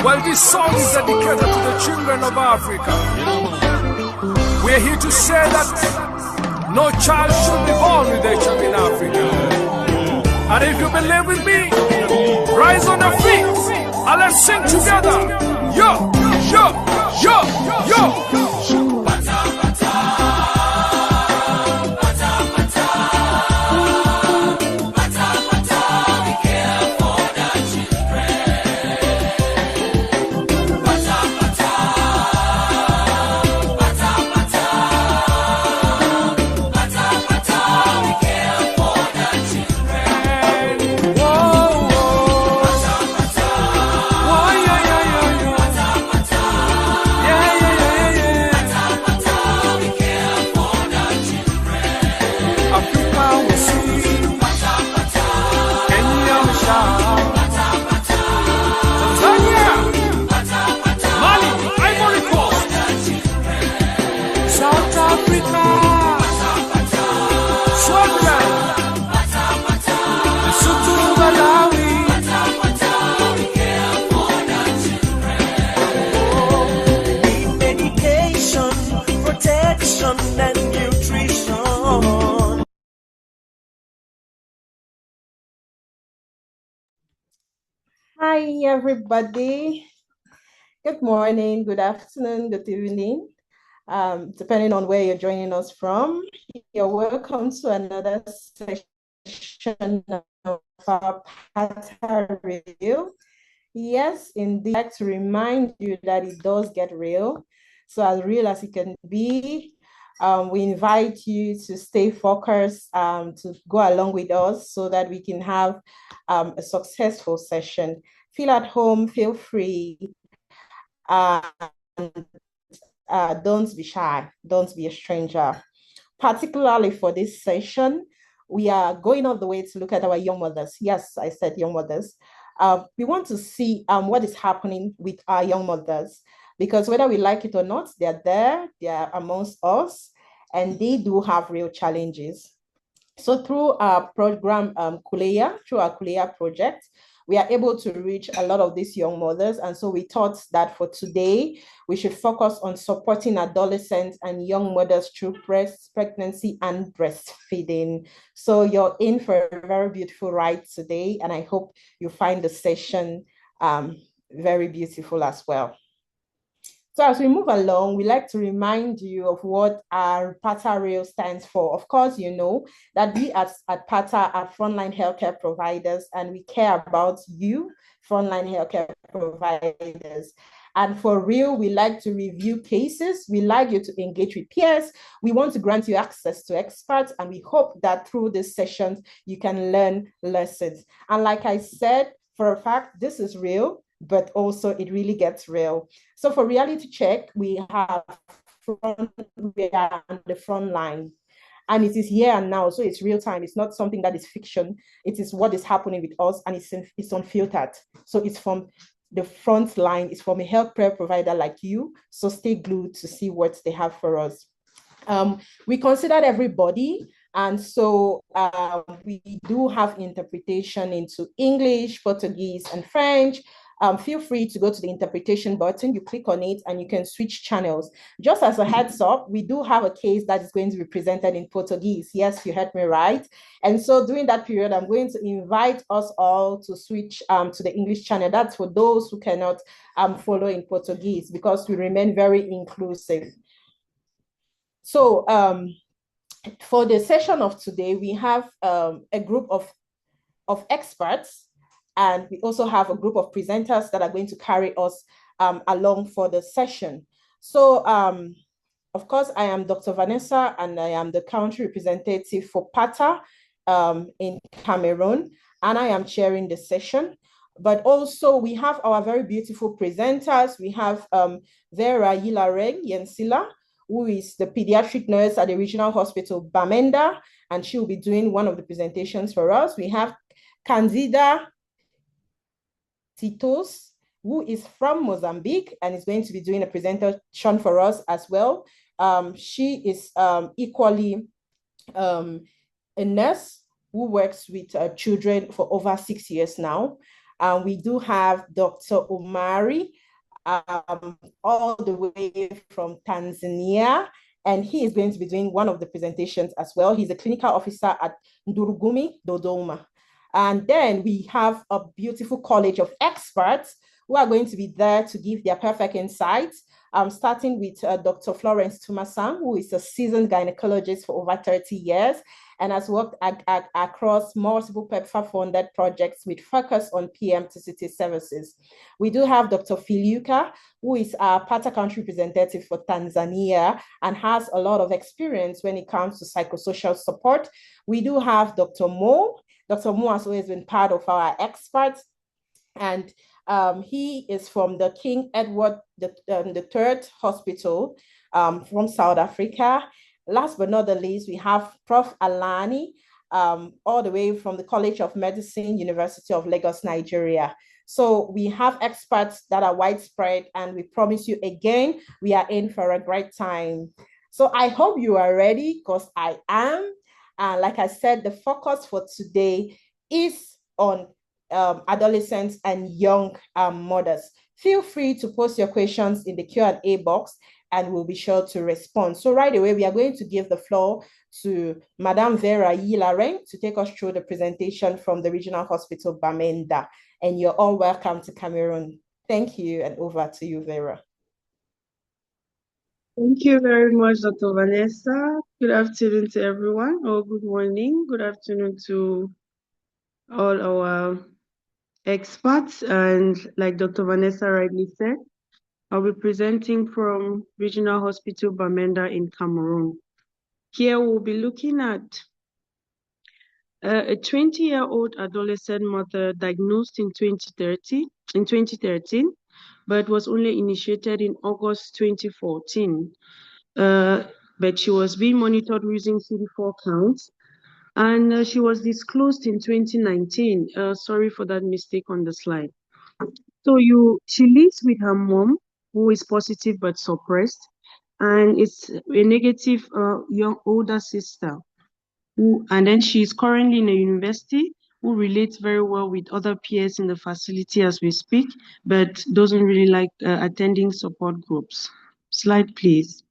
Well, this song is dedicated to the children of Africa. We're here to say that no child should be born with HIV in Africa. And if you believe with me, rise on your feet and let's sing together. Yo, yo, yo, yo. Hi, everybody. Good morning, good afternoon, good evening. Depending on where you're joining us from, you're welcome to another session of our PATA Review. Yes, indeed, I'd like to remind you that it does get real. So as real as it can be, we invite you to stay focused, to go along with us so that we can have a successful session. Feel at home, feel free. Don't be shy, don't be a stranger. Particularly for this session, we are going all the way to look at our young mothers. Yes, I said young mothers. We want to see what is happening with our young mothers, because whether we like it or not, they're there, they're amongst us, and they do have real challenges. So through our program, Kuleya, through our Kuleya project, we are able to reach a lot of these young mothers. And so we thought that for today, we should focus on supporting adolescents and young mothers through pregnancy and breastfeeding. So you're in for a very beautiful ride today, and I hope you find the session very beautiful as well. So as we move along, we like to remind you of what our PATA Rail stands for. Of course, you know that we at PATA are frontline healthcare providers, and we care about you, frontline healthcare providers. And for real, we like to review cases. We like you to engage with peers. We want to grant you access to experts, and we hope that through these sessions, you can learn lessons. And like I said, for a fact, this is real, but also it really gets real. So for reality check, we are on the front line, and it is here and now. So it's real time. It's not something that is fiction. It is what is happening with us, and it's unfiltered. So it's from the front line. It's from a healthcare provider like you. So stay glued to see what they have for us. We considered everybody. And so we do have interpretation into English, Portuguese, and French. Feel free to go to the interpretation button, you click on it, and you can switch channels. Just as a heads up, we do have a case that is going to be presented in Portuguese. Yes, you heard me right. And so during that period, I'm going to invite us all to switch to the English channel. That's for those who cannot follow in Portuguese, because we remain very inclusive. So for the session of today, we have a group of experts, and we also have a group of presenters that are going to carry us along for the session. So, of course, I am Dr. Vanessa, and I am the country representative for PATA in Cameroon, and I am chairing the session. But also, we have our very beautiful presenters. We have Vera Yilareng Yensila, who is the pediatric nurse at the Regional Hospital Bamenda, and she will be doing one of the presentations for us. We have Candida Titos, who is from Mozambique and is going to be doing a presentation for us as well. She is equally a nurse who works with children for over 6 years now. We do have Dr. Omari, all the way from Tanzania, and he is going to be doing one of the presentations as well. He's a clinical officer at Ndurugumi, Dodoma. And then we have a beautiful college of experts who are going to be there to give their perfect insights. Starting with Dr. Florence Tumasang, who is a seasoned gynecologist for over 30 years and has worked across multiple PEPFAR-funded projects with focus on PMTCT services. We do have Dr. Filiuka, who is our partner country representative for Tanzania and has a lot of experience when it comes to psychosocial support. We do have Dr. Mo. Dr. Mo has always been part of our experts, and he is from the King Edward III Hospital from South Africa. Last but not the least, we have Prof. Alani, all the way from the College of Medicine, University of Lagos, Nigeria. So we have experts that are widespread, and we promise you again, we are in for a great time. So I hope you are ready, because I am. Like I said, the focus for today is on adolescents and young mothers. Feel free to post your questions in the Q&A box, and we'll be sure to respond. So right away, we are going to give the floor to Madame Vera Yilareng to take us through the presentation from the Regional Hospital Bamenda. And you're all welcome to Cameroon. Thank you, and over to you, Vera. Thank you very much, Dr. Vanessa. Good afternoon to everyone, or good morning, good afternoon to all our experts. And like Dr. Vanessa rightly said, I'll be presenting from Regional Hospital Bamenda in Cameroon. Here we'll be looking at a 20-year-old adolescent mother diagnosed in 2013, but was only initiated in August 2014. But she was being monitored using CD4 counts, and she was disclosed in 2019. Sorry for that mistake on the slide. So she lives with her mom, who is positive but suppressed, and it's a negative young older sister. And then she's currently in a university, who relates very well with other peers in the facility as we speak, but doesn't really like attending support groups. Slide, please.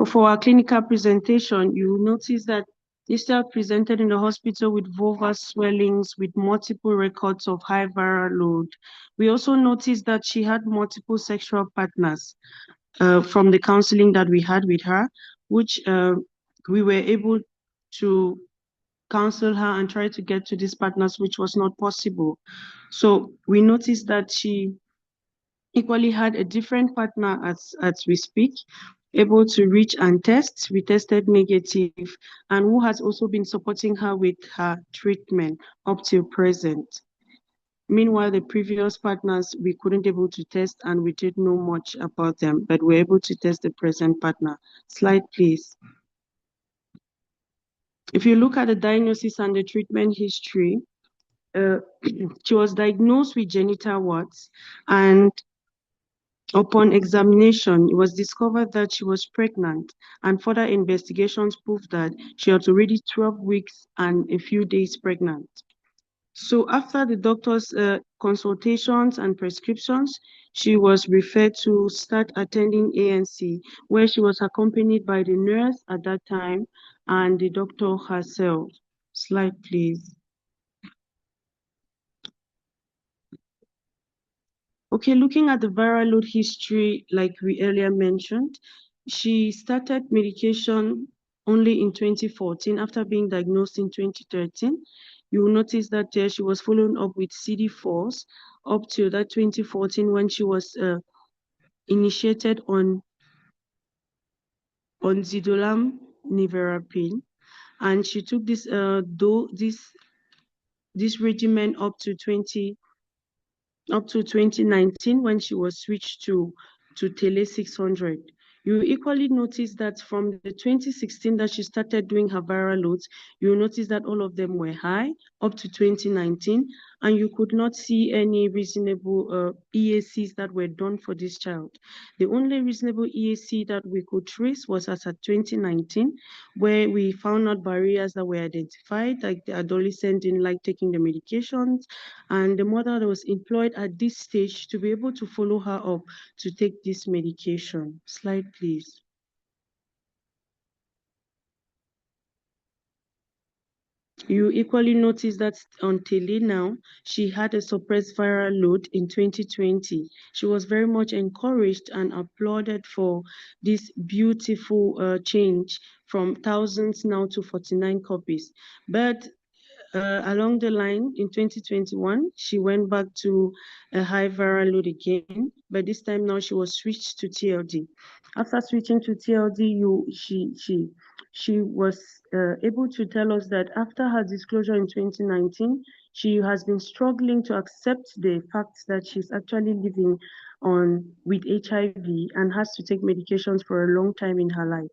For our clinical presentation, you will notice that Estelle presented in the hospital with vulvar swellings with multiple records of high viral load. We also noticed that she had multiple sexual partners from the counseling that we had with her, which we were able to counsel her and try to get to these partners, which was not possible. So we noticed that she equally had a different partner as we speak, able to reach and test. We tested negative, and who has also been supporting her with her treatment up till present. Meanwhile, the previous partners, we couldn't able to test, and we didn't know much about them, but we're able to test the present partner. Slide, please. If you look at the diagnosis and the treatment history, she was diagnosed with genital warts, and upon examination, it was discovered that she was pregnant, and further investigations proved that she was already 12 weeks and a few days pregnant. So after the doctor's consultations and prescriptions, she was referred to start attending ANC, where she was accompanied by the nurse at that time and the doctor herself. Slide, please. Okay, looking at the viral load history, like we earlier mentioned, she started medication only in 2014 after being diagnosed in 2013. You will notice that she was following up with CD4s up to that 2014 when she was initiated on Zidolam Nevirapine, and she took this regimen up to 2019 when she was switched to Tele 600. You equally notice that from the 2016 that she started doing her viral loads, you notice that all of them were high up to 2019. and you could not see any reasonable EACs that were done for this child. The only reasonable EAC that we could trace was as at 2019, where we found out barriers that were identified, like the adolescent didn't like taking the medications, and the mother was employed at this stage to be able to follow her up to take this medication. Slide, please. You equally notice that on Tele now, she had a suppressed viral load in 2020. She was very much encouraged and applauded for this beautiful change from thousands now to 49 copies. But along the line in 2021, she went back to a high viral load again, but this time now she was switched to TLD. After switching to TLD, she was able to tell us that after her disclosure in 2019, she has been struggling to accept the fact that she's actually living with HIV and has to take medications for a long time in her life.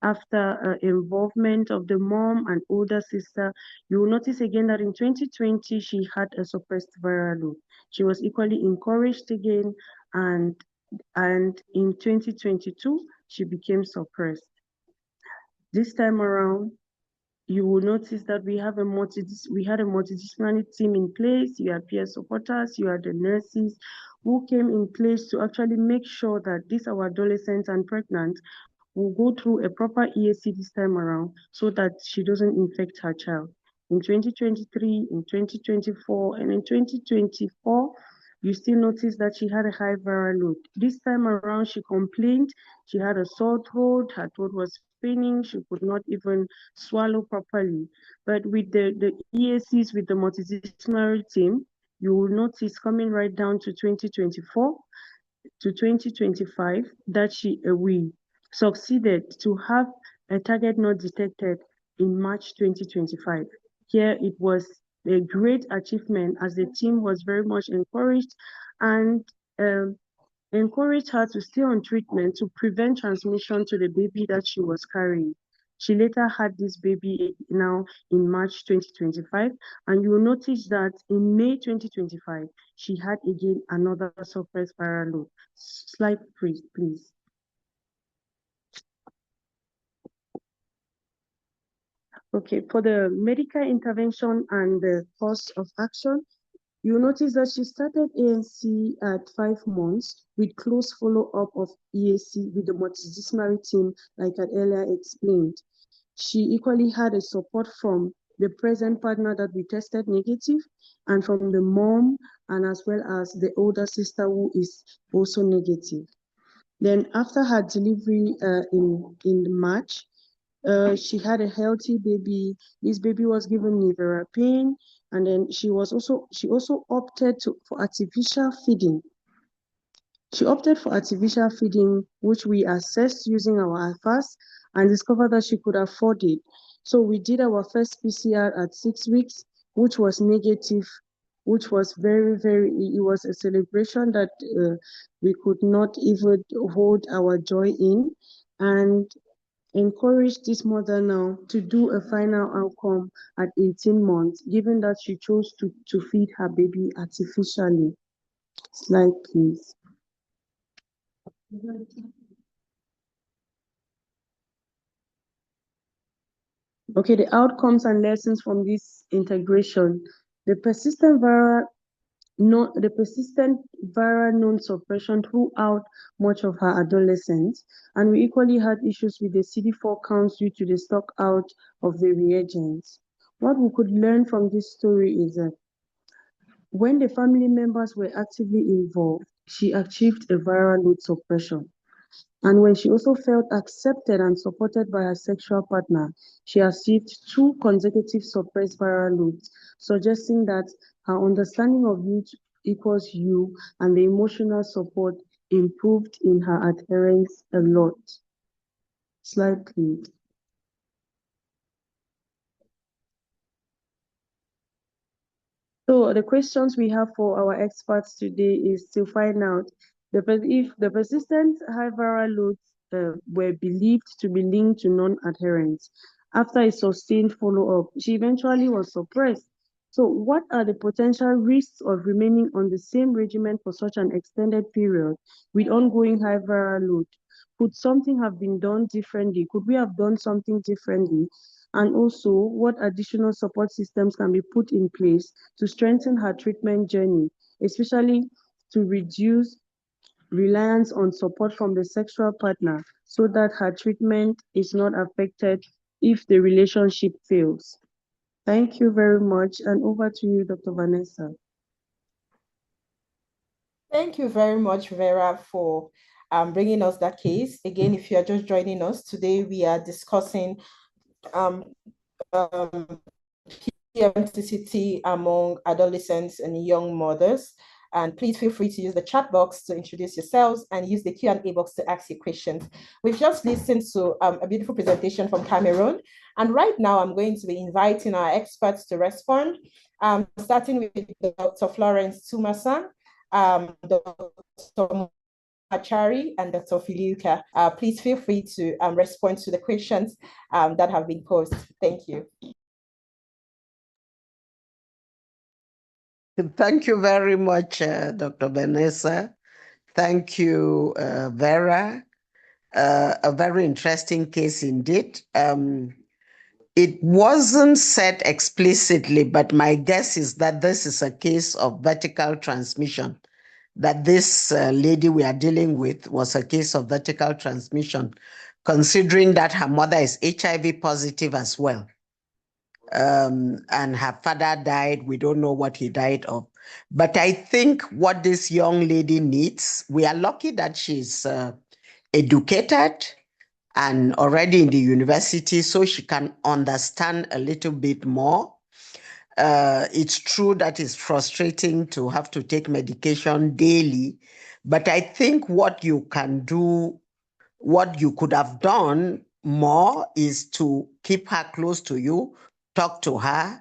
After involvement of the mom and older sister, you will notice again that in 2020, she had a suppressed viral load. She was equally encouraged again, and in 2022, she became suppressed. This time around, you will notice that we had a multidisciplinary team in place. You had peer supporters, you had the nurses who came in place to actually make sure that these our adolescents and pregnant will go through a proper EAC this time around so that she doesn't infect her child. In 2023, in 2024, and in 2024, you still notice that she had a high viral load. This time around, she complained she had a sore throat, her throat was paining, she could not even swallow properly. But with the EACs, with the multidisciplinary team, you will notice coming right down to 2024 to 2025 that we succeeded to have a target not detected in March 2025. Here it was a great achievement as the team was very much encouraged and encouraged her to stay on treatment to prevent transmission to the baby that she was carrying. She later had this baby now in March 2025, and you will notice that in May 2025, she had again another suppressed viral load. Slide, please. Okay, for the medical intervention and the course of action, you notice that she started ANC at 5 months with close follow-up of EAC with the multidisciplinary team, like I earlier explained. She equally had a support from the present partner that we tested negative and from the mom and as well as the older sister who is also negative. Then after her delivery in March, she had a healthy baby. This baby was given nevirapine, and then she also opted for artificial feeding. She opted for artificial feeding, which we assessed using our IFAS and discovered that she could afford it. So we did our first PCR at 6 weeks, which was negative, which was it was a celebration that we could not even hold our joy in, and encourage this mother now to do a final outcome at 18 months, given that she chose to feed her baby artificially. Slide, please. Okay, the outcomes and lessons from this integration. The persistent viral non-suppression throughout much of her adolescence, and we equally had issues with the CD4 counts due to the stock out of the reagents. What we could learn from this story is that when the family members were actively involved, she achieved a viral load suppression. And when she also felt accepted and supported by her sexual partner, she achieved 2 consecutive suppressed viral loads, suggesting that her understanding of U equals U and the emotional support improved in her adherence a lot. Slide, please. So the questions we have for our experts today is to find out if the persistent high viral loads were believed to be linked to non-adherence. After a sustained follow-up, she eventually was suppressed. So what are the potential risks of remaining on the same regimen for such an extended period with ongoing high viral load? Could something have been done differently? Could we have done something differently? And also, what additional support systems can be put in place to strengthen her treatment journey, especially to reduce reliance on support from the sexual partner so that her treatment is not affected if the relationship fails? Thank you very much. And over to you, Dr. Vanessa. Thank you very much, Vera, for bringing us that case. Again, if you are just joining us today, we are discussing um, PMTCT among adolescents and young mothers. And please feel free to use the chat box to introduce yourselves and use the Q&A box to ask your questions. We've just listened to a beautiful presentation from Cameroon. And right now I'm going to be inviting our experts to respond, starting with Dr. Florence Tumasan, Dr. Achari, and Dr. Filiuka. Please feel free to respond to the questions that have been posed. Thank you. Thank you very much, Dr. Vanessa. Thank you, Vera. A very interesting case indeed. It wasn't said explicitly, but my guess is that this is a case of vertical transmission, that this lady we are dealing with was a case of vertical transmission, considering that her mother is HIV positive as well. And her father died. We don't know what he died of. But I think what this young lady needs, we are lucky that she's educated and already in the university, so she can understand a little bit more. It's true that it's frustrating to have to take medication daily, but I think what you can do, what you could have done more is to keep her close to you, talk to her.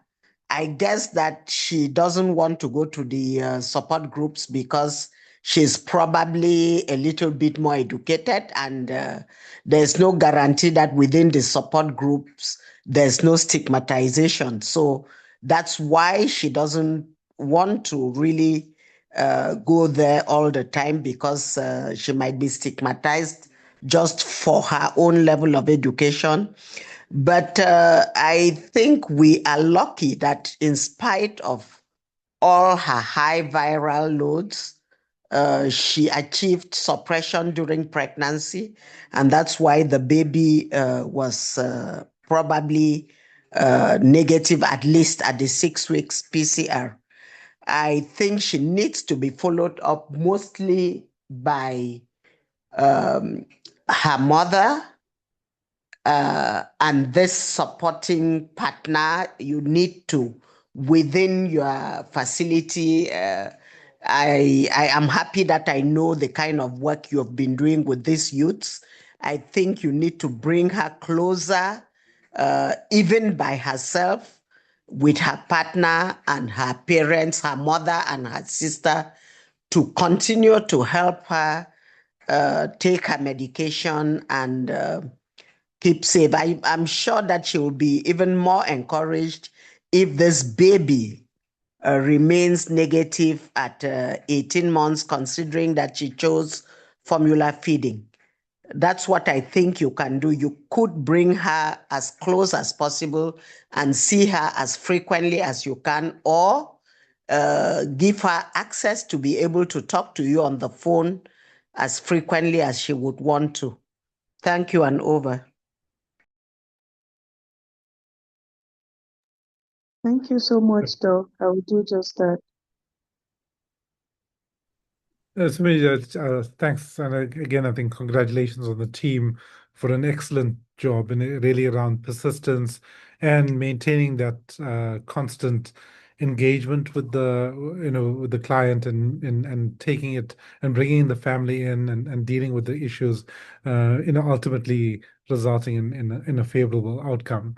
I guess that she doesn't want to go to the support groups because she's probably a little bit more educated, and there's no guarantee that within the support groups, there's no stigmatization. So that's why she doesn't want to really go there all the time, because she might be stigmatized just for her own level of education. But I think we are lucky that in spite of all her high viral loads, she achieved suppression during pregnancy. And that's why the baby was probably negative, at least at the 6 weeks PCR. I think she needs to be followed up mostly by her mother and this supporting partner. You need to, within your facility, I am happy that I know the kind of work you have been doing with these youths. I think you need to bring her closer, even by herself, with her partner and her parents, her mother and her sister, to continue to help her take her medication and keep safe. I'm sure that she will be even more encouraged if this baby remains negative at 18 months, considering that she chose formula feeding. That's what I think you can do. You could bring her as close as possible and see her as frequently as you can, or give her access to be able to talk to you on the phone as frequently as she would want to. Thank you, and over. Thank you so much, Doc. I will do just that. Thanks. And again, I think congratulations on the team for an excellent job, and really around persistence and maintaining that constant engagement with the client, and taking it and bringing the family in, and dealing with the issues, ultimately resulting in a favorable outcome.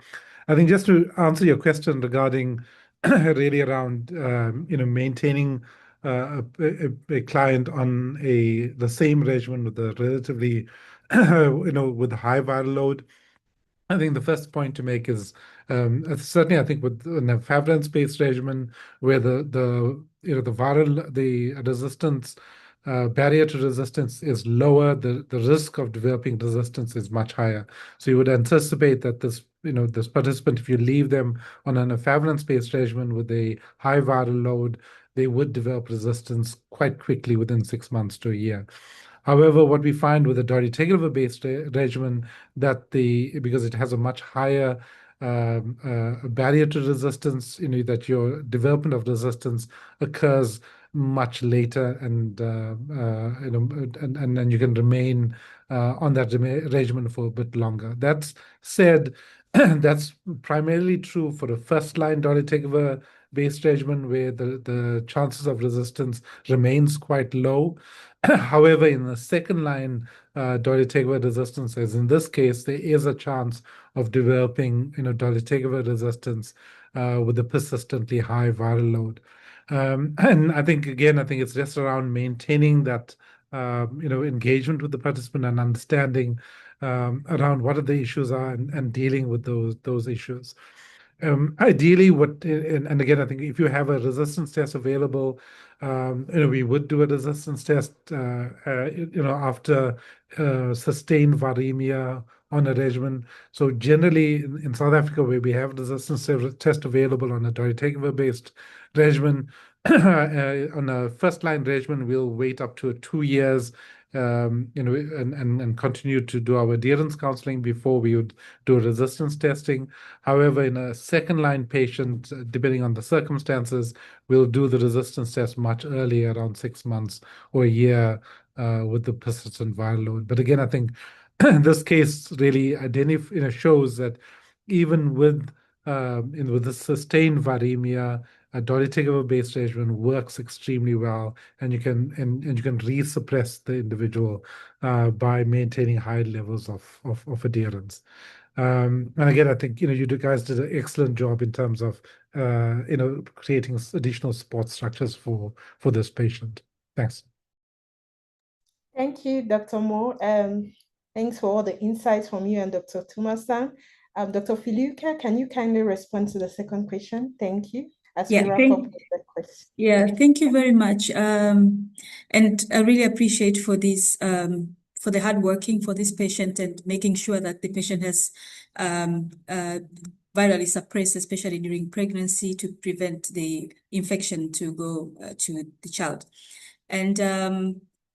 I think just to answer your question regarding really around maintaining a client on the same regimen with a relatively with a high viral load. I think the first point to make is certainly I think with an efavirenz-based regimen where the resistance barrier to resistance is lower, the risk of developing resistance is much higher. So you would anticipate that this participant, if you leave them on an efavirenz-based regimen with a high viral load, they would develop resistance quite quickly within 6 months to a year. However, what we find with a dolutegravir-based regimen because it has a much higher barrier to resistance, that your development of resistance occurs much later, and you can remain on that regimen for a bit longer. That said, that's primarily true for a first-line dolutegravir-based regimen where the chances of resistance remains quite low. However, in the second-line dolutegravir resistance, as in this case, there is a chance of developing dolutegravir resistance with a persistently high viral load. And I think it's just around maintaining that engagement with the participant and understanding around what are the issues are and dealing with those issues. Ideally, and again, I think if you have a resistance test available, we would do a resistance test, after sustained viremia on a regimen. So generally, in South Africa, where we have resistance test available on a dolutegravir-based regimen, on a first-line regimen, we'll wait up to 2 years. And continue to do our adherence counseling before we would do resistance testing. However, in a second-line patient, depending on the circumstances, we'll do the resistance test much earlier, around 6 months or a year, with the persistent viral load. But again, I think this case really shows that even with the sustained viremia, a dolutegravir-based regimen works extremely well, and you can resuppress the individual by maintaining high levels of adherence. And again, I think you guys did an excellent job in terms of creating additional support structures for this patient. Thanks. Thank you, Dr. Moore. Thanks for all the insights from you and Dr. Tumasan. Dr. Filuke, can you kindly respond to the second question? Thank you. As we wrap up with the question. Yeah, thank you very much. And I really appreciate for this, for the hard working for this patient and making sure that the patient has virally suppressed, especially during pregnancy, to prevent the infection to go to the child. And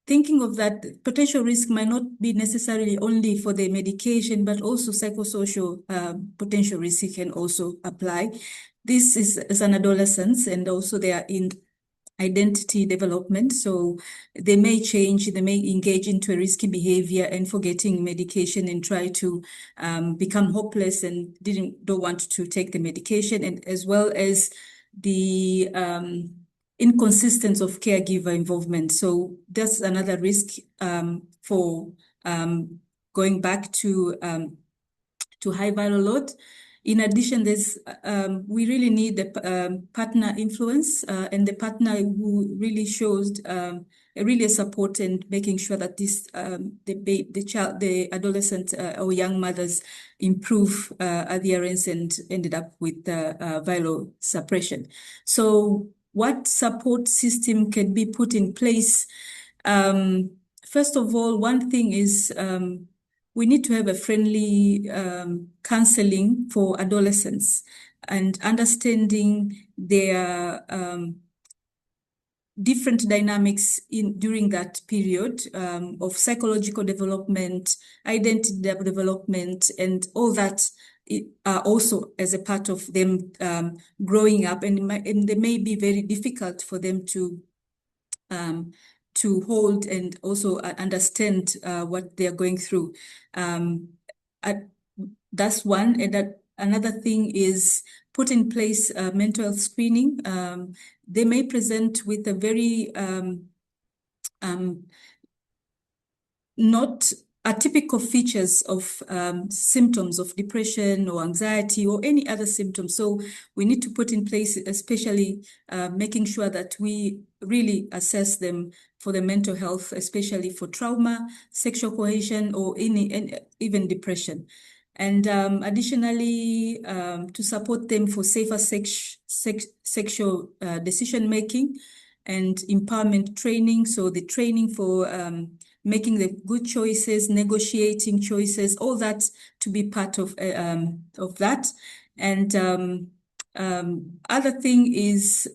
thinking of that, potential risk might not be necessarily only for the medication, but also psychosocial potential risk can also apply. This is as an adolescence, and also they are in identity development. So they may change, they may engage into a risky behavior and forgetting medication and try to become hopeless and don't want to take the medication, and as well as the inconsistency of caregiver involvement. So that's another risk for going back to high viral load. In addition, we really need the partner influence and the partner who really shows really support and making sure that this the adolescent or young mothers improve adherence and ended up with viral suppression. So what support system can be put in place? First of all, one thing is we need to have a friendly counseling for adolescents and understanding their different dynamics during that period of psychological development, identity development, and all that also as a part of them growing up, and they may be very difficult for them to hold and also understand what they're going through. That's one. And another thing is put in place mental health screening. They may present with a very not atypical features of symptoms of depression or anxiety or any other symptoms. So we need to put in place, especially making sure that we really assess them for the mental health, especially for trauma, sexual coercion, or even depression. And additionally, to support them for safer sexual decision-making and empowerment training. So the training for making the good choices, negotiating choices, all that to be part of that. And other thing is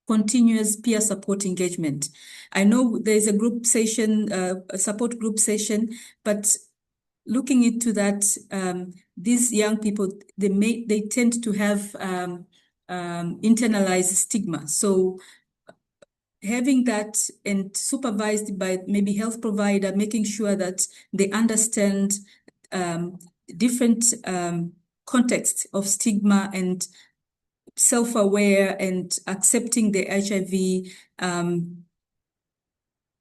continuous peer support engagement. I know there's a group session, a support group session, but looking into that, these young people, they tend to have internalized stigma. So having that and supervised by maybe health provider, making sure that they understand different contexts of stigma and self-aware and accepting the HIV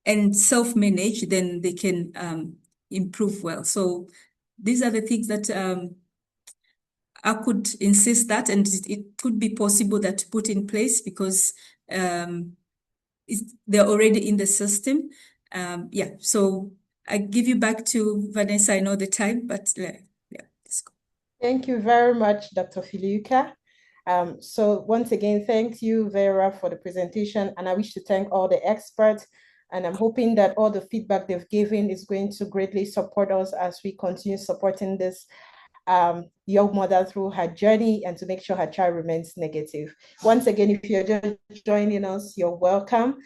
and self-manage, then they can improve well. So these are the things that I could insist that, and it could be possible that to put in place because they're already in the system. Yeah, so I give you back to Vanessa. I know the time, but yeah, let's go. Thank you very much, Dr. Filiuka. So once again, thank you, Vera, for the presentation. And I wish to thank all the experts. And I'm hoping that all the feedback they've given is going to greatly support us as we continue supporting this young mother through her journey and to make sure her child remains negative. Once again, if you're just joining us, you're welcome.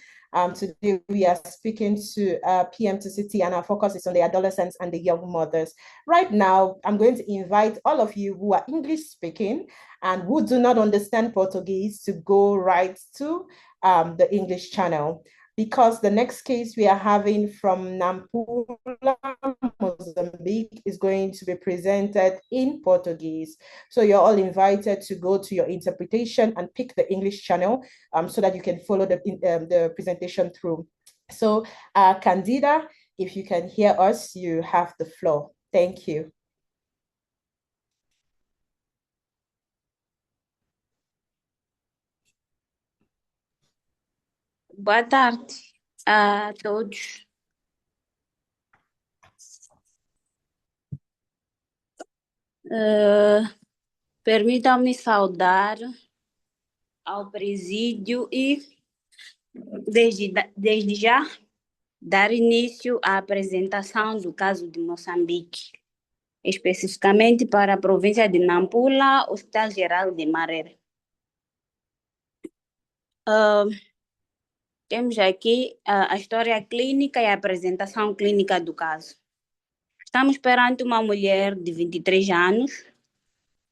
Today we are speaking to PM2CT, and our focus is on the adolescents and the young mothers. Right now, I'm going to invite all of you who are English speaking and who do not understand Portuguese to go right to the English channel, because the next case we are having from Nampula, Mozambique, is going to be presented in Portuguese. So you're all invited to go to your interpretation and pick the English channel so that you can follow the presentation through. So Candida, if you can hear us, you have the floor. Thank you. Boa tarde a todos. Permitam-me saudar ao presídio e, desde já, dar início à apresentação do caso de Moçambique, especificamente para a província de Nampula, Hospital Geral de Marera. Temos aqui a história clínica e a apresentação clínica do caso. Estamos perante uma mulher de 23 anos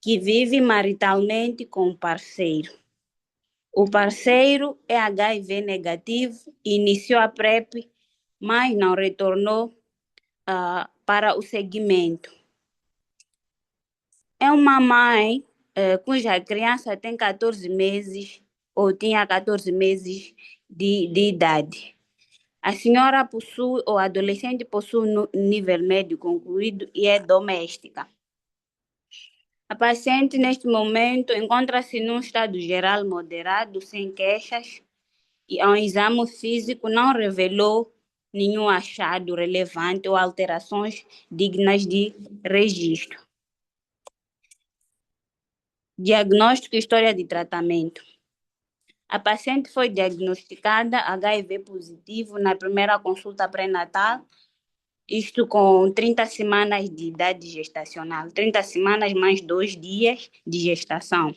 que vive maritalmente com um parceiro. O parceiro é HIV negativo e iniciou a PrEP, mas não retornou para o segmento. É uma mãe cuja criança tem 14 meses ou tinha 14 meses de idade. A senhora possui, ou adolescente possui nível médio concluído e é doméstica. A paciente, neste momento, encontra-se num estado geral moderado, sem queixas, e ao exame físico não revelou nenhum achado relevante ou alterações dignas de registro. Diagnóstico e história de tratamento. A paciente foi diagnosticada HIV positivo na primeira consulta pré-natal, isto com 30 semanas de idade gestacional, 30 semanas mais 2 dias de gestação.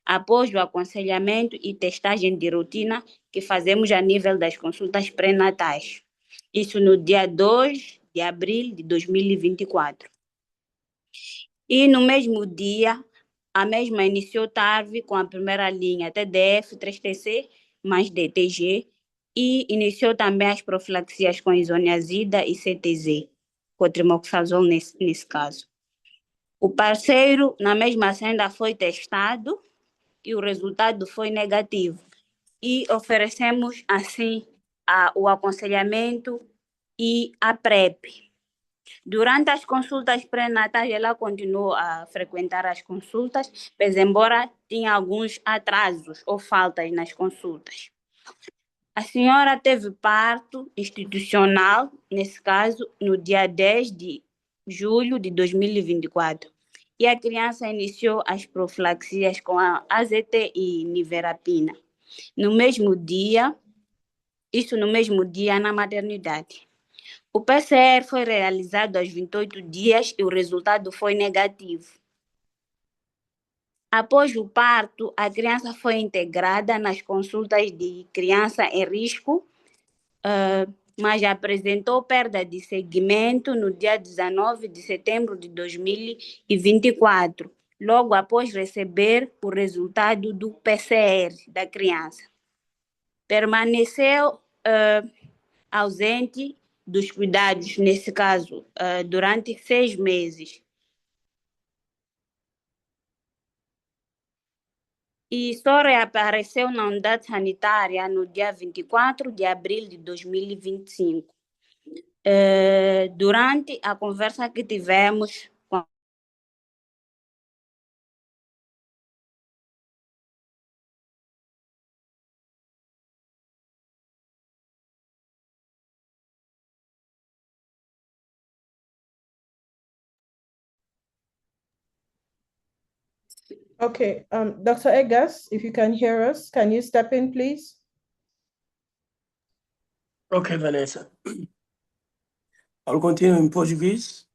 Após o aconselhamento e testagem de rotina que fazemos a nível das consultas pré-natais. Isso no dia 2 de abril de 2024. E no mesmo dia, a mesma iniciou TARV com a primeira linha TDF, 3TC, mais DTG, e iniciou também as profilaxias com isoniazida e CTZ, com trimoxazol nesse caso. O parceiro, na mesma senda, foi testado e o resultado foi negativo. E oferecemos, assim, o aconselhamento e a PrEP. Durante as consultas pré-natais, ela continuou a frequentar as consultas, mas embora tinha alguns atrasos ou faltas nas consultas. A senhora teve parto institucional, nesse caso, no dia 10 de julho de 2024. E a criança iniciou as profilaxias com a AZT e niverapina. No mesmo dia, na maternidade. O PCR foi realizado aos 28 dias e o resultado foi negativo. Após o parto, a criança foi integrada nas consultas de criança em risco, mas apresentou perda de segmento no dia 19 de setembro de 2024, logo após receber o resultado do PCR da criança. Permaneceu ausente dos cuidados, nesse caso, durante 6 meses. E só reapareceu na unidade sanitária no dia 24 de abril de 2025. Durante a conversa que tivemos com Okay, Dr. Egas, if you can hear us, can you step in, please? Okay, Vanessa. I'll continue in Portuguese.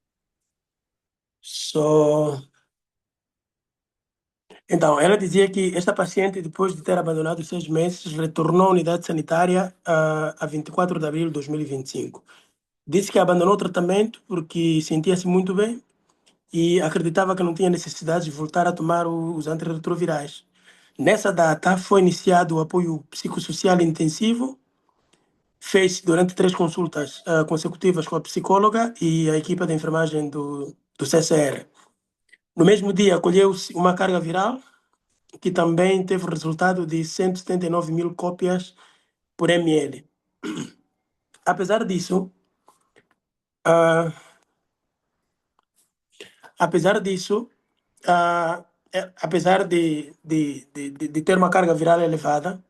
Então, ela dizia que esta paciente, depois de ter abandonado os 6 meses, retornou à unidade sanitária a 24 de abril de 2025. Disse que abandonou o tratamento porque sentia-se muito bem e acreditava que não tinha necessidade de voltar a tomar os antirretrovirais. Nessa data, foi iniciado o apoio psicossocial intensivo, fez durante 3 consultas consecutivas com a psicóloga e a equipa de enfermagem do CCR. No mesmo dia, acolheu-se uma carga viral, que também teve o resultado de 179 mil cópias por ml. Apesar disso, apesar de ter uma carga viral elevada,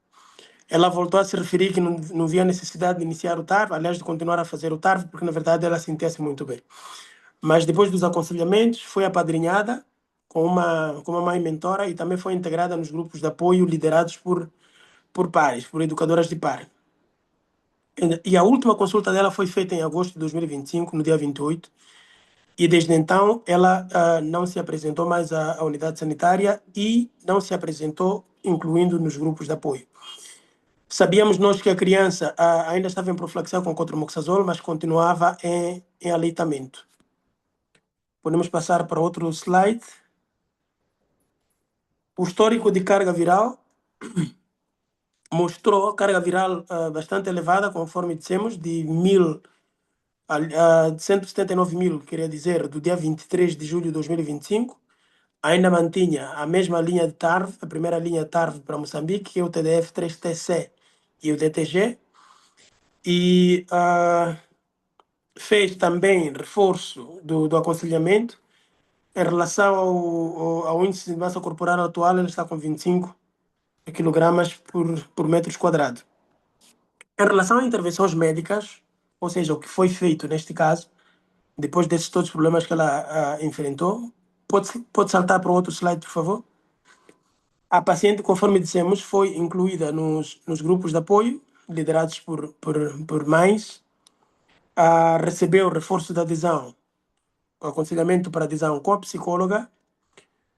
ela voltou a se referir que não via necessidade de iniciar o TARV, aliás, de continuar a fazer o TARV, porque na verdade ela sentia-se muito bem. Mas depois dos aconselhamentos, foi apadrinhada com uma mãe mentora e também foi integrada nos grupos de apoio liderados por pares, por educadoras de par. E a última consulta dela foi feita em agosto de 2025, no dia 28, e desde então ela não se apresentou mais à unidade sanitária e não se apresentou, incluindo nos grupos de apoio. Sabíamos nós que a criança ainda estava em profilaxia com cotrimoxazol, mas continuava em aleitamento. Podemos passar para outro slide. O histórico de carga viral mostrou carga viral bastante elevada, conforme dissemos, de 179 mil, queria dizer, do dia 23 de julho de 2025. Ainda mantinha a mesma linha de TARV, a primeira linha de TARV para Moçambique, que é o TDF-3TC e o DTG. E fez também reforço do aconselhamento. Em relação ao índice de massa corporal atual, ele está com 25 kg por metros quadrados. Em relação a intervenções médicas, ou seja, o que foi feito neste caso, depois desses todos os problemas que ela enfrentou, pode saltar para o outro slide, por favor? A paciente, conforme dissemos, foi incluída nos grupos de apoio, liderados por mães, recebeu reforço de adesão, aconselhamento para adesão com a psicóloga,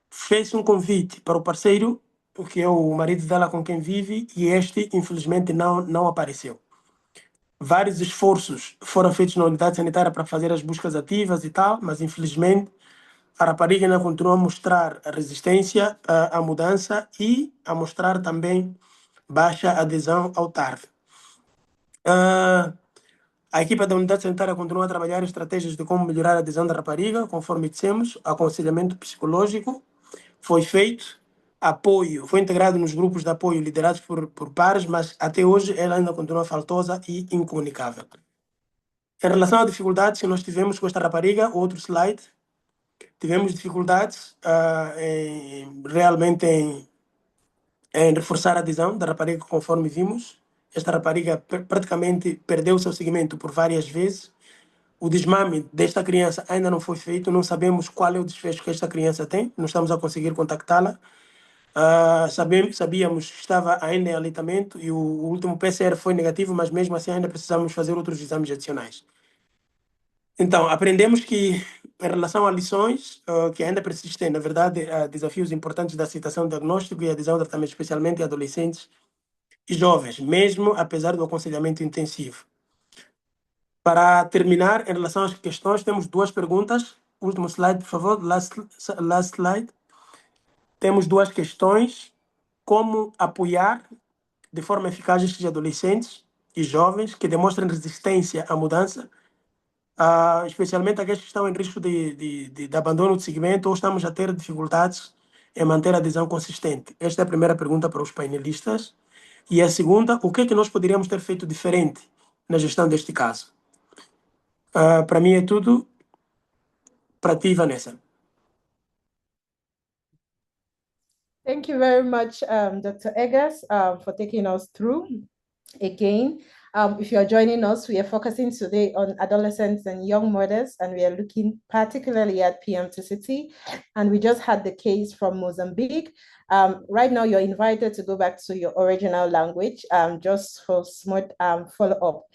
fez um convite para o parceiro, que é o marido dela com quem vive, e este, infelizmente, não apareceu. Vários esforços foram feitos na unidade sanitária para fazer as buscas ativas e tal, mas, infelizmente, a rapariga ainda continua a mostrar a resistência à mudança e a mostrar também baixa adesão ao TARV. A equipa da unidade sanitária continua a trabalhar estratégias de como melhorar a adesão da rapariga, conforme dissemos, aconselhamento psicológico foi feito, apoio, foi integrado nos grupos de apoio liderados por pares, mas até hoje ela ainda continua faltosa e incomunicável. Em relação às dificuldades que nós tivemos com esta rapariga, outro slide, tivemos dificuldades realmente em reforçar a adesão da rapariga, conforme vimos. Esta rapariga praticamente perdeu o seu segmento por várias vezes, O desmame desta criança ainda não foi feito, não sabemos qual é o desfecho que esta criança tem, não estamos a conseguir contactá-la. Sabíamos que estava ainda em aleitamento e o último PCR foi negativo, mas mesmo assim ainda precisamos fazer outros exames adicionais. Então, aprendemos que, em relação a lições que ainda persistem, na verdade, desafios importantes da aceitação do diagnóstico e adesão ao tratamento, especialmente em adolescentes e jovens, mesmo apesar do aconselhamento intensivo. Para terminar, em relação às questões, temos duas perguntas. Último slide, por favor. Last slide. Temos duas questões. Como apoiar de forma eficaz estes adolescentes e jovens que demonstram resistência à mudança, especialmente aqueles que estão em risco de abandono de segmento ou estamos a ter dificuldades em manter a adesão consistente? Esta é a primeira pergunta para os painelistas. E a segunda, o que é que nós poderíamos ter feito diferente na gestão deste caso? Para mim é tudo. Para ti, Vanessa. Thank you very much, Dr. Eggers, for taking us through. Again, if you're joining us, we are focusing today on adolescents and young mothers, and we are looking particularly at PMTCT. And we just had the case from Mozambique. Right now, you're invited to go back to your original language just for smooth follow-up.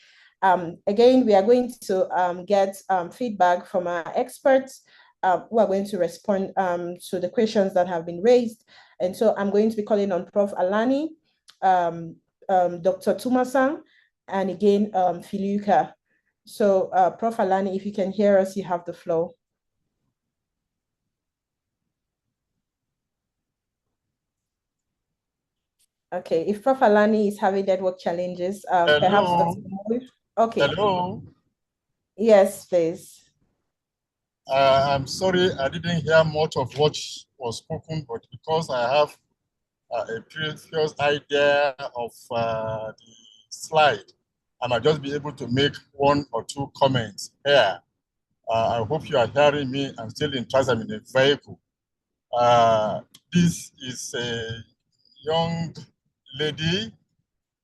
Again, we are going to get feedback from our experts who are going to respond to the questions that have been raised. And so I'm going to be calling on Prof. Alani, Dr. Tumasang, and again, Filuka. So Prof. Alani, if you can hear us, you have the floor. Okay, if Prof. Alani is having network challenges, perhaps Dr. Moy. Okay. Hello. Yes, please. I'm sorry, I didn't hear much of what was spoken, but because I have a previous idea of the slide, I might just be able to make one or two comments here. I hope you are hearing me. I'm still in transit, I'm in a vehicle. This is a young lady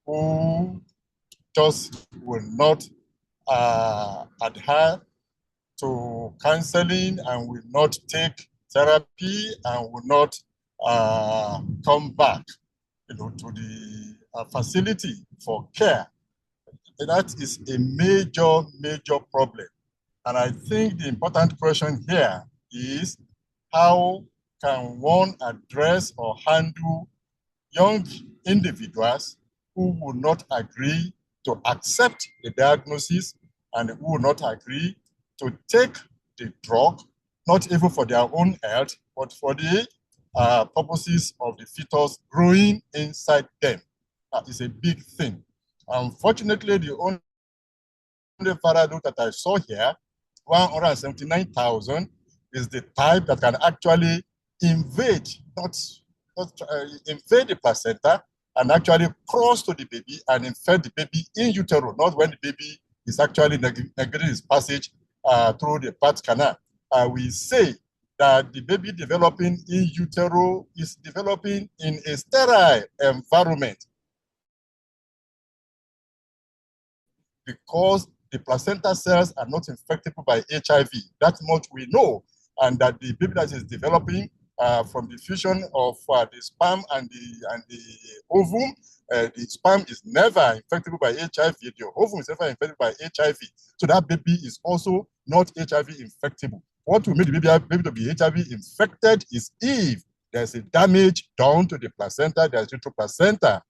who just will not adhere to counseling and will not take therapy and will not come back, to the facility for care. That is a major problem. And I think the important question here is, how can one address or handle young individuals who will not agree to accept the diagnosis and who will not agree to take the drug, not even for their own health, but for the purposes of the fetus growing inside them? That is a big thing. Unfortunately, the only viral load that I saw here, 179,000, is the type that can actually invade, invade the placenta and actually cross to the baby and infect the baby in utero, not when the baby is actually negating its passage through the birth canal. We say that the baby developing in utero is developing in a sterile environment because the placenta cells are not infectable by HIV. That much we know, and that the baby that is developing from the fusion of the sperm and the ovum, the sperm is never infectable by HIV. The ovum is never infected by HIV. So that baby is also not HIV infectable. What will make the baby to be HIV infected is if there's a damage done to the placenta, there's retroplacenta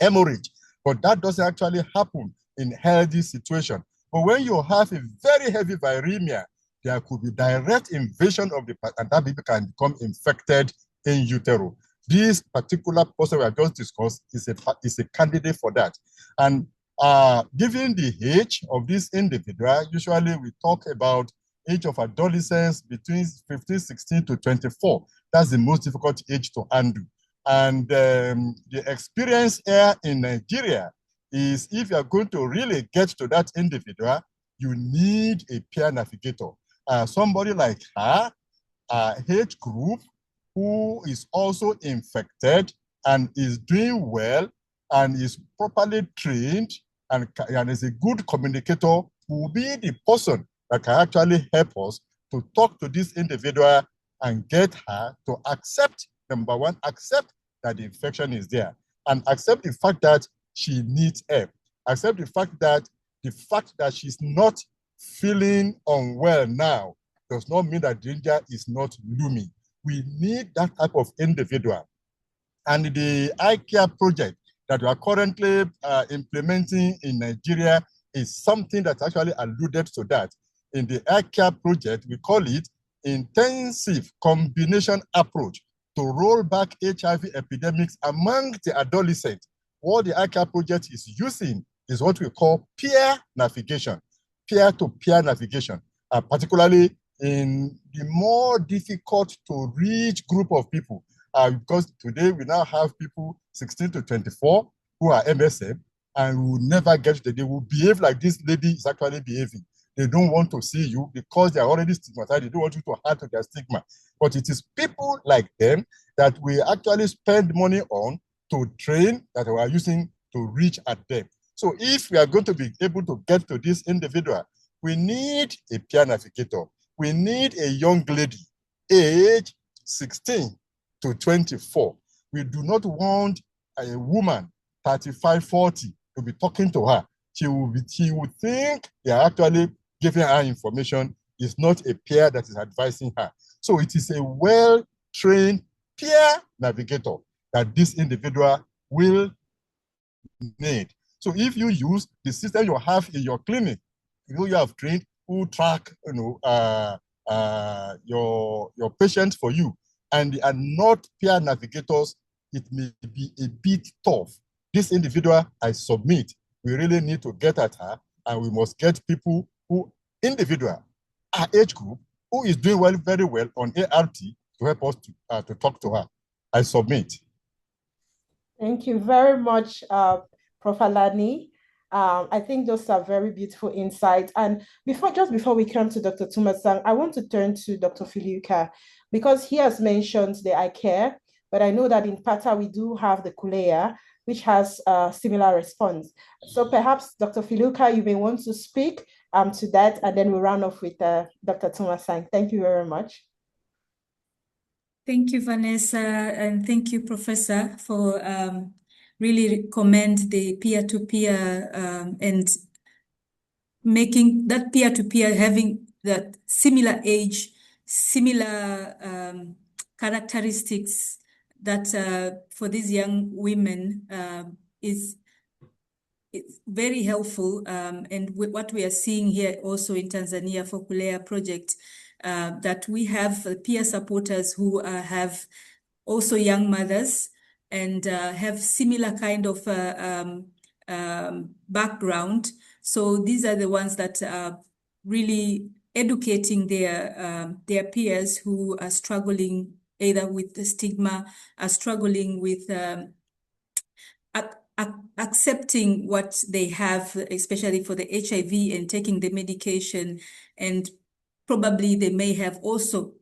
hemorrhage. But that doesn't actually happen in healthy situation. But when you have a very heavy viremia, there could be direct invasion of the placenta, and that baby can become infected in utero. This particular person we have just discussed is a candidate for that. And given the age of this individual, usually we talk about age of adolescence between 15, 16 to 24. That's the most difficult age to handle. And the experience here in Nigeria is, if you're going to really get to that individual, you need a peer navigator. Somebody like her, age group, who is also infected and is doing well and is properly trained and is a good communicator will be the person that can actually help us to talk to this individual and get her to accept, number one, accept that the infection is there, and accept the fact that she needs help. Accept the fact that she's not feeling unwell now does not mean that danger is not looming. We need that type of individual. And the iCare project that we are currently implementing in Nigeria is something that actually alluded to that. In the iCare project, we call it intensive combination approach to roll back HIV epidemics among the adolescents. What the iCare project is using is what we call peer navigation, peer-to-peer navigation, particularly in the more difficult to reach group of people. Because today we now have people 16 to 24 who are MSM and will never get they will behave like this lady is actually behaving. They don't want to see you because they are already stigmatized. They don't want you to add to their stigma. But it is people like them that we actually spend money on to train, that we are using to reach at them. So if we are going to be able to get to this individual, we need a peer navigator. We need a young lady, age 16 to 24. We do not want a woman, 35, 40, to be talking to her. She would think they are actually giving her information. Is not a peer that is advising her. So it is a well-trained peer navigator that this individual will need. So if you use the system you have in your clinic, you have trained who track your patients for you, and they are not peer navigators, it may be a bit tough. This individual, I submit, we really need to get at her, and we must get people who, individual, our age group, who is doing well, very well on ART to help us to talk to her. I submit. Thank you very much, Prof. Alani. I think those are very beautiful insights. And just before we come to Dr. Tumasang, I want to turn to Dr. Filuka, because he has mentioned the iCare, but I know that in Pata we do have the Kulea, which has a similar response. So perhaps Dr. Filuka, you may want to speak to that, and then we'll round off with Dr. Tumasang. Thank you very much. Thank you, Vanessa, and thank you, Professor, for really commend the peer-to-peer and making that peer-to-peer having that similar age, similar characteristics that for these young women is very helpful. And what we are seeing here also in Tanzania for Kulea project, that we have peer supporters who have also young mothers and have similar kind of background. So these are the ones that are really educating their peers who are struggling either with the stigma, are struggling with accepting what they have, especially for the HIV, and taking the medication, and probably they may have also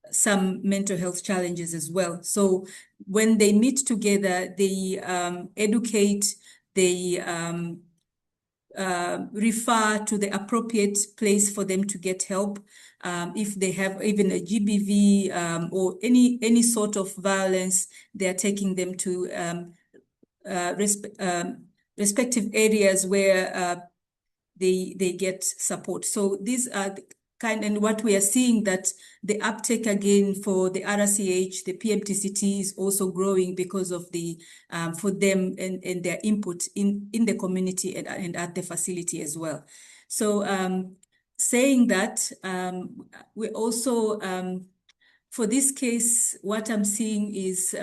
some mental health challenges as well. So when they meet together, they educate, they refer to the appropriate place for them to get help. If they have even a GBV or any sort of violence, they are taking them to respective areas where they get support. So these are the and what we are seeing, that the uptake again for the RCH, the PMTCT is also growing because of the for them and their input in the community and at the facility as well. So saying that, we also for this case, what I'm seeing is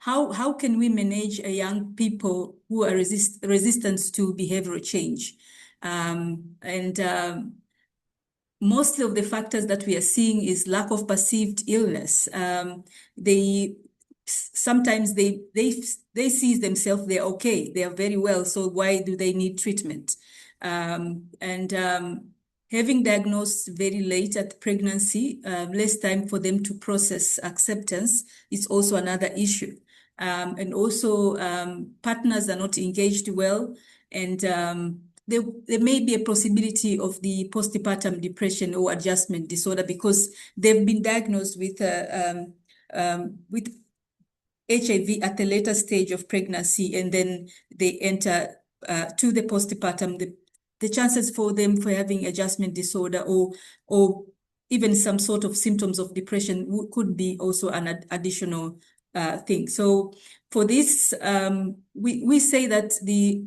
how can we manage a young people who are resistant to behavioral change, most of the factors that we are seeing is lack of perceived illness. Sometimes they see themselves, they're okay, they are very well, so why do they need treatment? Having diagnosed very late at pregnancy, less time for them to process acceptance is also another issue. And also partners are not engaged well, and there may be a possibility of the postpartum depression or adjustment disorder because they've been diagnosed with HIV at the later stage of pregnancy, and then they enter to the postpartum. The chances for them for having adjustment disorder or even some sort of symptoms of depression could be also an additional thing. So for this, we say that the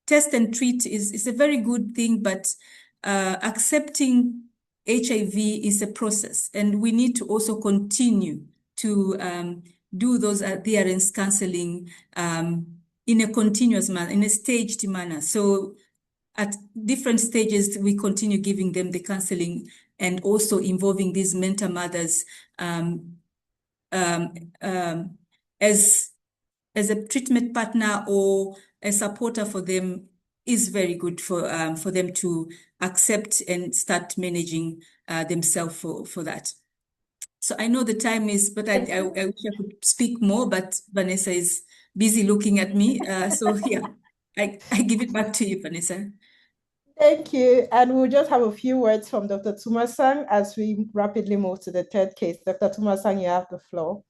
test and treat is a very good thing, but accepting HIV is a process, and we need to also continue to do those adherence counseling in a continuous manner, in a staged manner. So at different stages, we continue giving them the counseling and also involving these mentor mothers as a treatment partner or a supporter for them is very good for them to accept and start managing themselves for that. So I know the time is, but I wish I could speak more, but Vanessa is busy looking at me. So yeah, I give it back to you, Vanessa. Thank you. And we'll just have a few words from Dr. Tumasang as we rapidly move to the third case. Dr. Tumasang, you have the floor.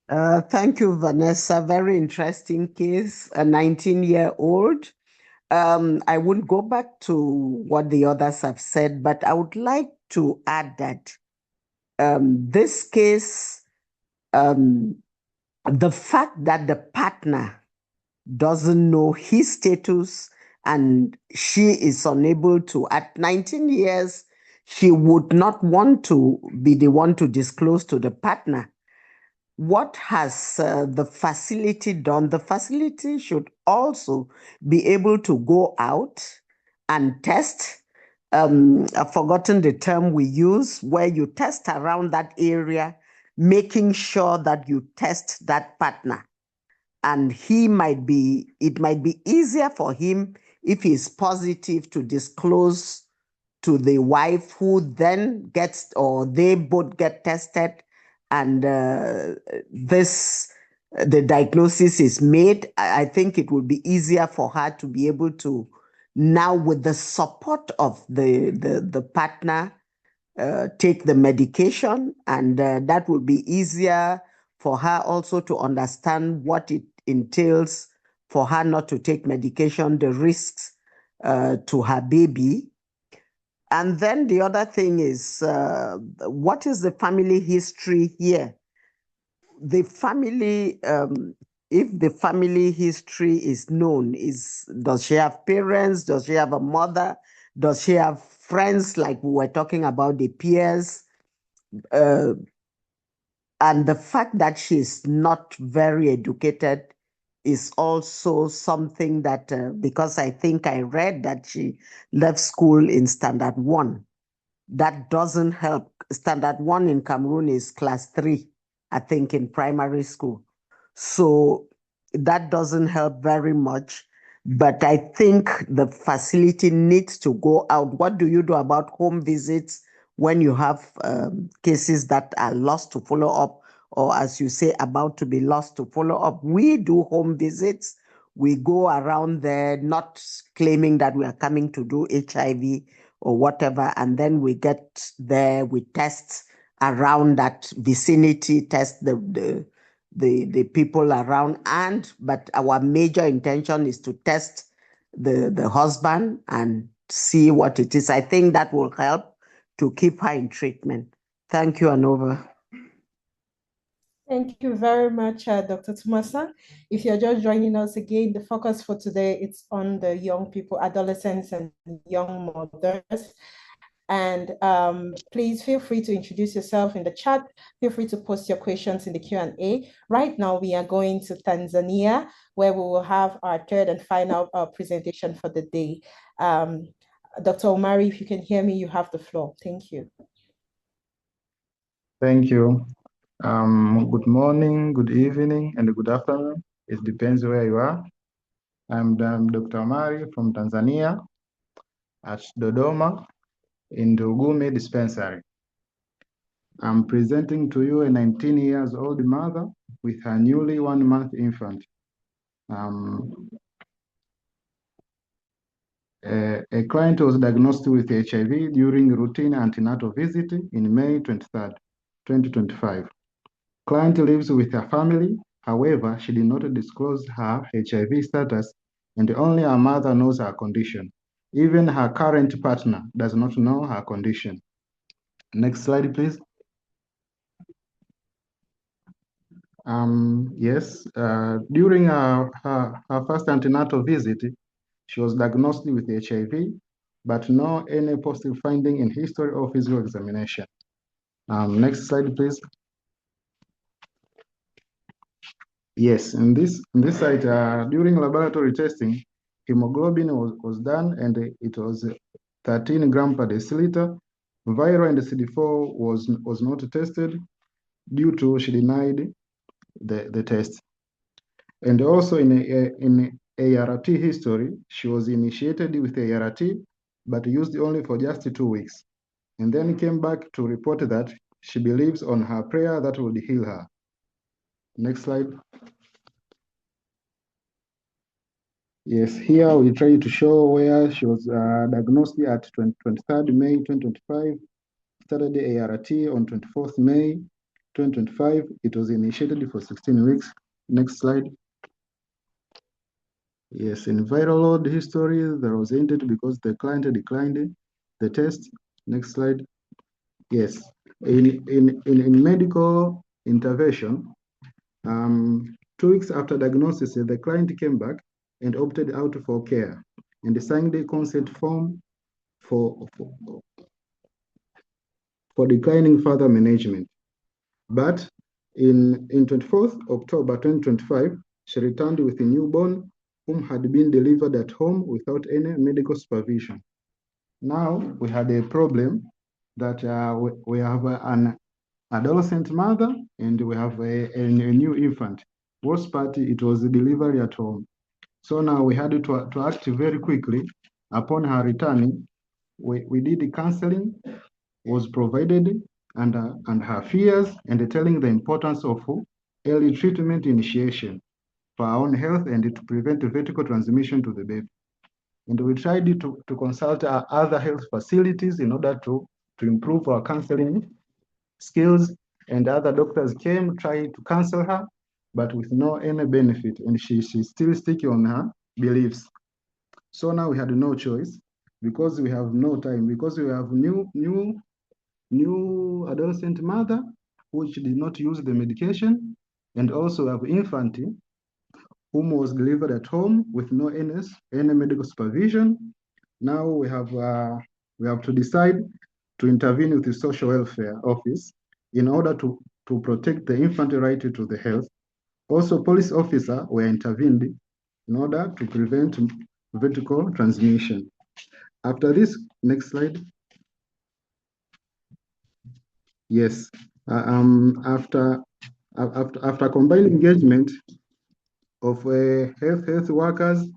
Thank you, Vanessa. Very interesting case, a 19-year-old. I won't go back to what the others have said, but I would like to add that this case, the fact that the partner doesn't know his status and she is unable to, at 19 years, she would not want to be the one to disclose to the partner. What has the facility done? The facility should also be able to go out and test. I've forgotten the term we use, where you test around that area, making sure that you test that partner. And it might be easier for him if he's positive to disclose to the wife, who then gets, or they both get tested, and the diagnosis is made. I think it would be easier for her to be able to, now with the support of the partner, take the medication, and that would be easier for her also to understand what it entails for her not to take medication, the risks to her baby. And then the other thing is, what is the family history here? The family, if the family history is known, does she have parents? Does she have a mother? Does she have friends, like we were talking about, the peers? And the fact that she's not very educated is also something that, because I think I read that she left school in Standard 1. That doesn't help. Standard 1 in Cameroon is class 3, I think, in primary school. So that doesn't help very much. But I think the facility needs to go out. What do you do about home visits when you have cases that are lost to follow up, or, as you say, about to be lost to follow up? We do home visits. We go around there, not claiming that we are coming to do HIV or whatever, and then we get there, we test around that vicinity, test the people around, but our major intention is to test the husband and see what it is. I think that will help to keep her in treatment. Thank you, and over. Thank you very much, Dr. Tumasang. If you're just joining us again, the focus for today is on the young people, adolescents and young mothers. And please feel free to introduce yourself in the chat. Feel free to post your questions in the Q&A. Right now, we are going to Tanzania, where we will have our third and final presentation for the day. Dr. Omari, if you can hear me, you have the floor. Thank you. Thank you. Good morning, good evening, and good afternoon. It depends where you are. I'm Dr. Omari from Tanzania at Dodoma in the Ugume dispensary. I'm presenting to you a 19-year-old mother with her newly 1-month infant. A client was diagnosed with HIV during routine antenatal visit in May 23rd, 2025. Client lives with her family. However, she did not disclose her HIV status, and only her mother knows her condition. Even her current partner does not know her condition. Next slide, please. Yes, during her first antenatal visit, she was diagnosed with HIV, but no any positive finding in history or physical examination. Next slide, please. Yes, in this site, during laboratory testing, hemoglobin was done, and it was 13 grams per deciliter. Viral and CD4 was not tested due to she denied the test. And also in ART history, she was initiated with ART, but used only for just 2 weeks, and then came back to report that she believes on her prayer that would heal her. Next slide. Yes, here we try to show where she was diagnosed at 23rd May 2025, started the ART on 24th May 2025. It was initiated for 16 weeks. Next slide. Yes, in viral load history, there was ended because the client declined the test. Next slide. Yes, in medical intervention, 2 weeks after diagnosis, the client came back and opted out for care and signed a consent form for declining further management. But in 24th October 2025, she returned with a newborn whom had been delivered at home without any medical supervision. Now we had a problem that we have an adolescent mother and we have a new infant. Worst part, it was the delivery at home. So now we had to act very quickly. Upon her returning, we did the counseling, was provided, and her fears, and telling the importance of early treatment initiation for our own health and to prevent vertical transmission to the baby. And we tried to consult our other health facilities in order to improve our counseling skills, and other doctors came, tried to counsel her, but with no any benefit, and she's still sticking on her beliefs. So now we had no choice, because we have no time, because we have new adolescent mother which did not use the medication, and also have infant whom was delivered at home with no any medical supervision. Now we have to decide to intervene with the social welfare office in order to protect the infant right to the health. Also, police officers were intervened in order to prevent vertical transmission. After this, next slide. Yes, after combined engagement of health workers,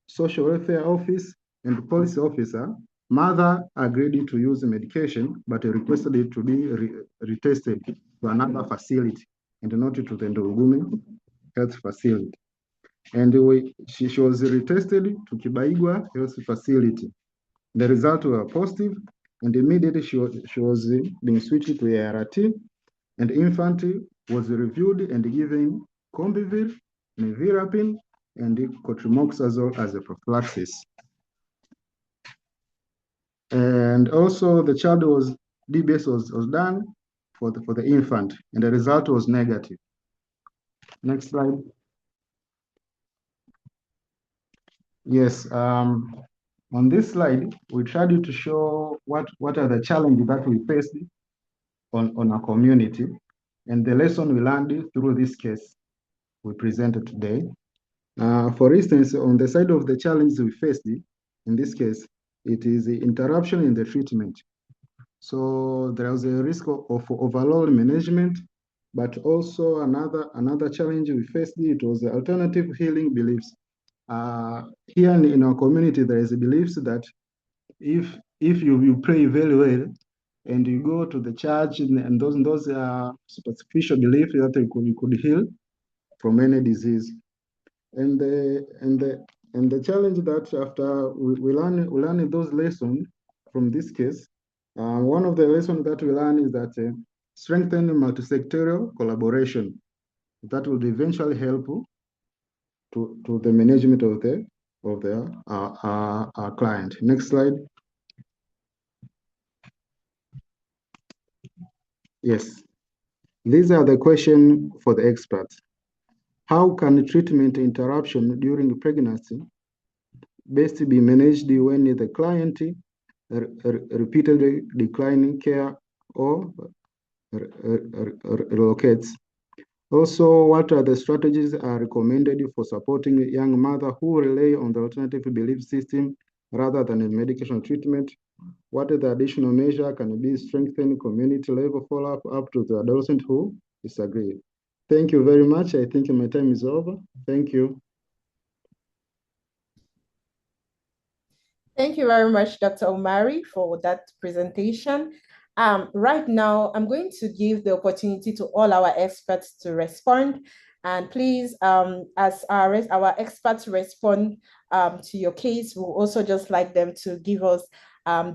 social welfare office, and police officer, mother agreed to use the medication, but requested it to be retested to another facility and not to the Ndurugumi health facility. And she was retested to Kibaigwa health facility. The results were positive, and immediately she was being switched to ART, and infant was reviewed and given Combivir, nevirapine, and cotrimoxazole as a prophylaxis. And also the child DBS was done for the infant, and the result was negative. Next slide. Yes, on this slide, we tried to show what are the challenges that we faced on our community, and the lesson we learned through this case we presented today. For instance, on the side of the challenges we faced, in this case, it is the interruption in the treatment. So there was a risk of overload management, but also another challenge we faced, it was the alternative healing beliefs. Here in our community, there is a belief that if you pray very well and you go to the church, and those superficial beliefs that you could heal from any disease. And the challenge that after we learn those lessons from this case, one of the lessons that we learn is that strengthen multi-sectorial collaboration. That will eventually help to the management of our client. Next slide. Yes, these are the questions for the experts. How can treatment interruption during pregnancy best be managed when the client repeatedly declining care or relocates? Also, what are the strategies are recommended for supporting a young mother who rely on the alternative belief system rather than a medication treatment? What are the additional measure can be strengthened community level follow-up up to the adolescent who disagree? Thank you very much. I think my time is over. Thank you. Thank you very much, Dr. Omari, for that presentation. Right now, I'm going to give the opportunity to all our experts to respond. And please, as our experts respond to your case, we'll also just like them to give us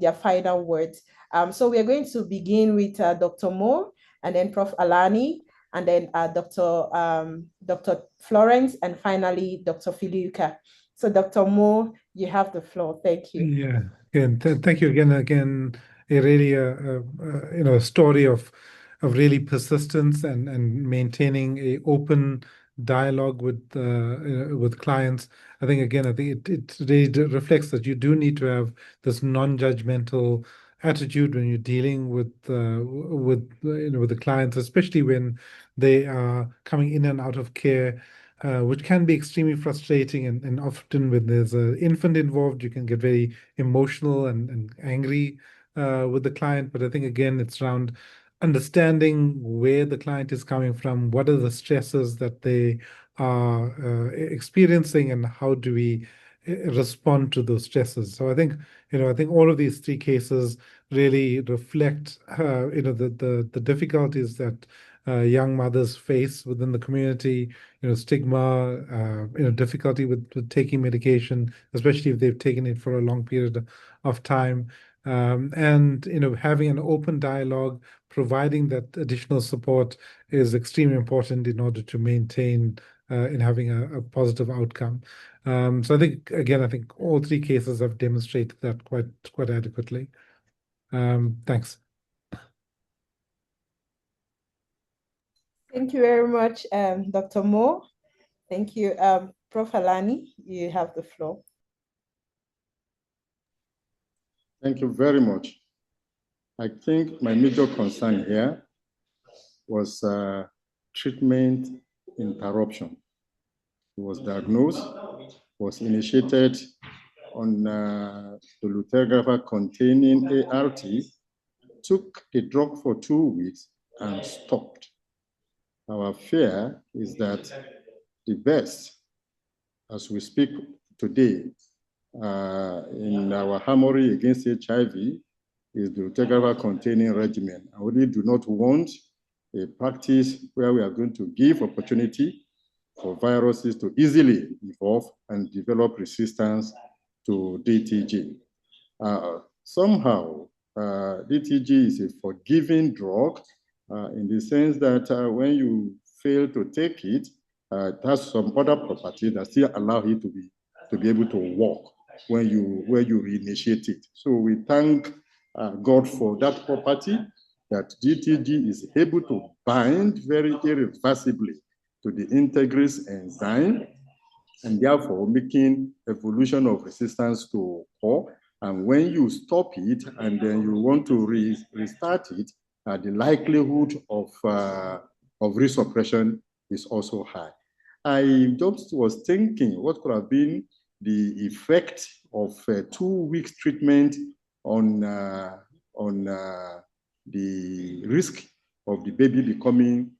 their final words. So we are going to begin with Dr. Moore, and then Prof. Alani, and then Dr. Florence, and finally, Dr. Filiuka. So Dr. Moore, you have the floor. Thank you. Yeah, again, thank you again. A really story of really persistence and maintaining a open dialogue with clients. I think it really reflects that you do need to have this non-judgmental attitude when you're dealing with the clients, especially when they are coming in and out of care. Which can be extremely frustrating, and often when there's an infant involved, you can get very emotional and angry with the client. But I think, again, it's around understanding where the client is coming from, what are the stresses that they are experiencing, and how do we respond to those stresses. So I think all of these three cases really reflect the difficulties that young mothers face within the community, stigma, difficulty with taking medication, especially if they've taken it for a long period of time. And having an open dialogue, providing that additional support is extremely important in order to maintain in having a positive outcome. So I think all three cases have demonstrated that quite adequately. Thanks. Thank you very much, Dr. Moore. Thank you. Prof. Alani, you have the floor. Thank you very much. I think my major concern here was treatment interruption. It was diagnosed, was initiated on dolutegravir containing ART, took the drug for 2 weeks and stopped. Our fear is that the best, as we speak today, in our armory against HIV is the dolutegravir containing regimen. I really do not want a practice where we are going to give opportunity for viruses to easily evolve and develop resistance to DTG. Somehow, DTG is a forgiving drug in the sense that when you fail to take it, it has some other properties that still allow it to be able to work when you reinitiate it. So we thank God for that property, that DTG is able to bind very irreversibly to the integrase enzyme, and therefore making evolution of resistance to occur. And when you stop it and then you want to restart it, the likelihood of resuppression is also high. I just was thinking what could have been the effect of 2 weeks treatment on the risk of the baby becoming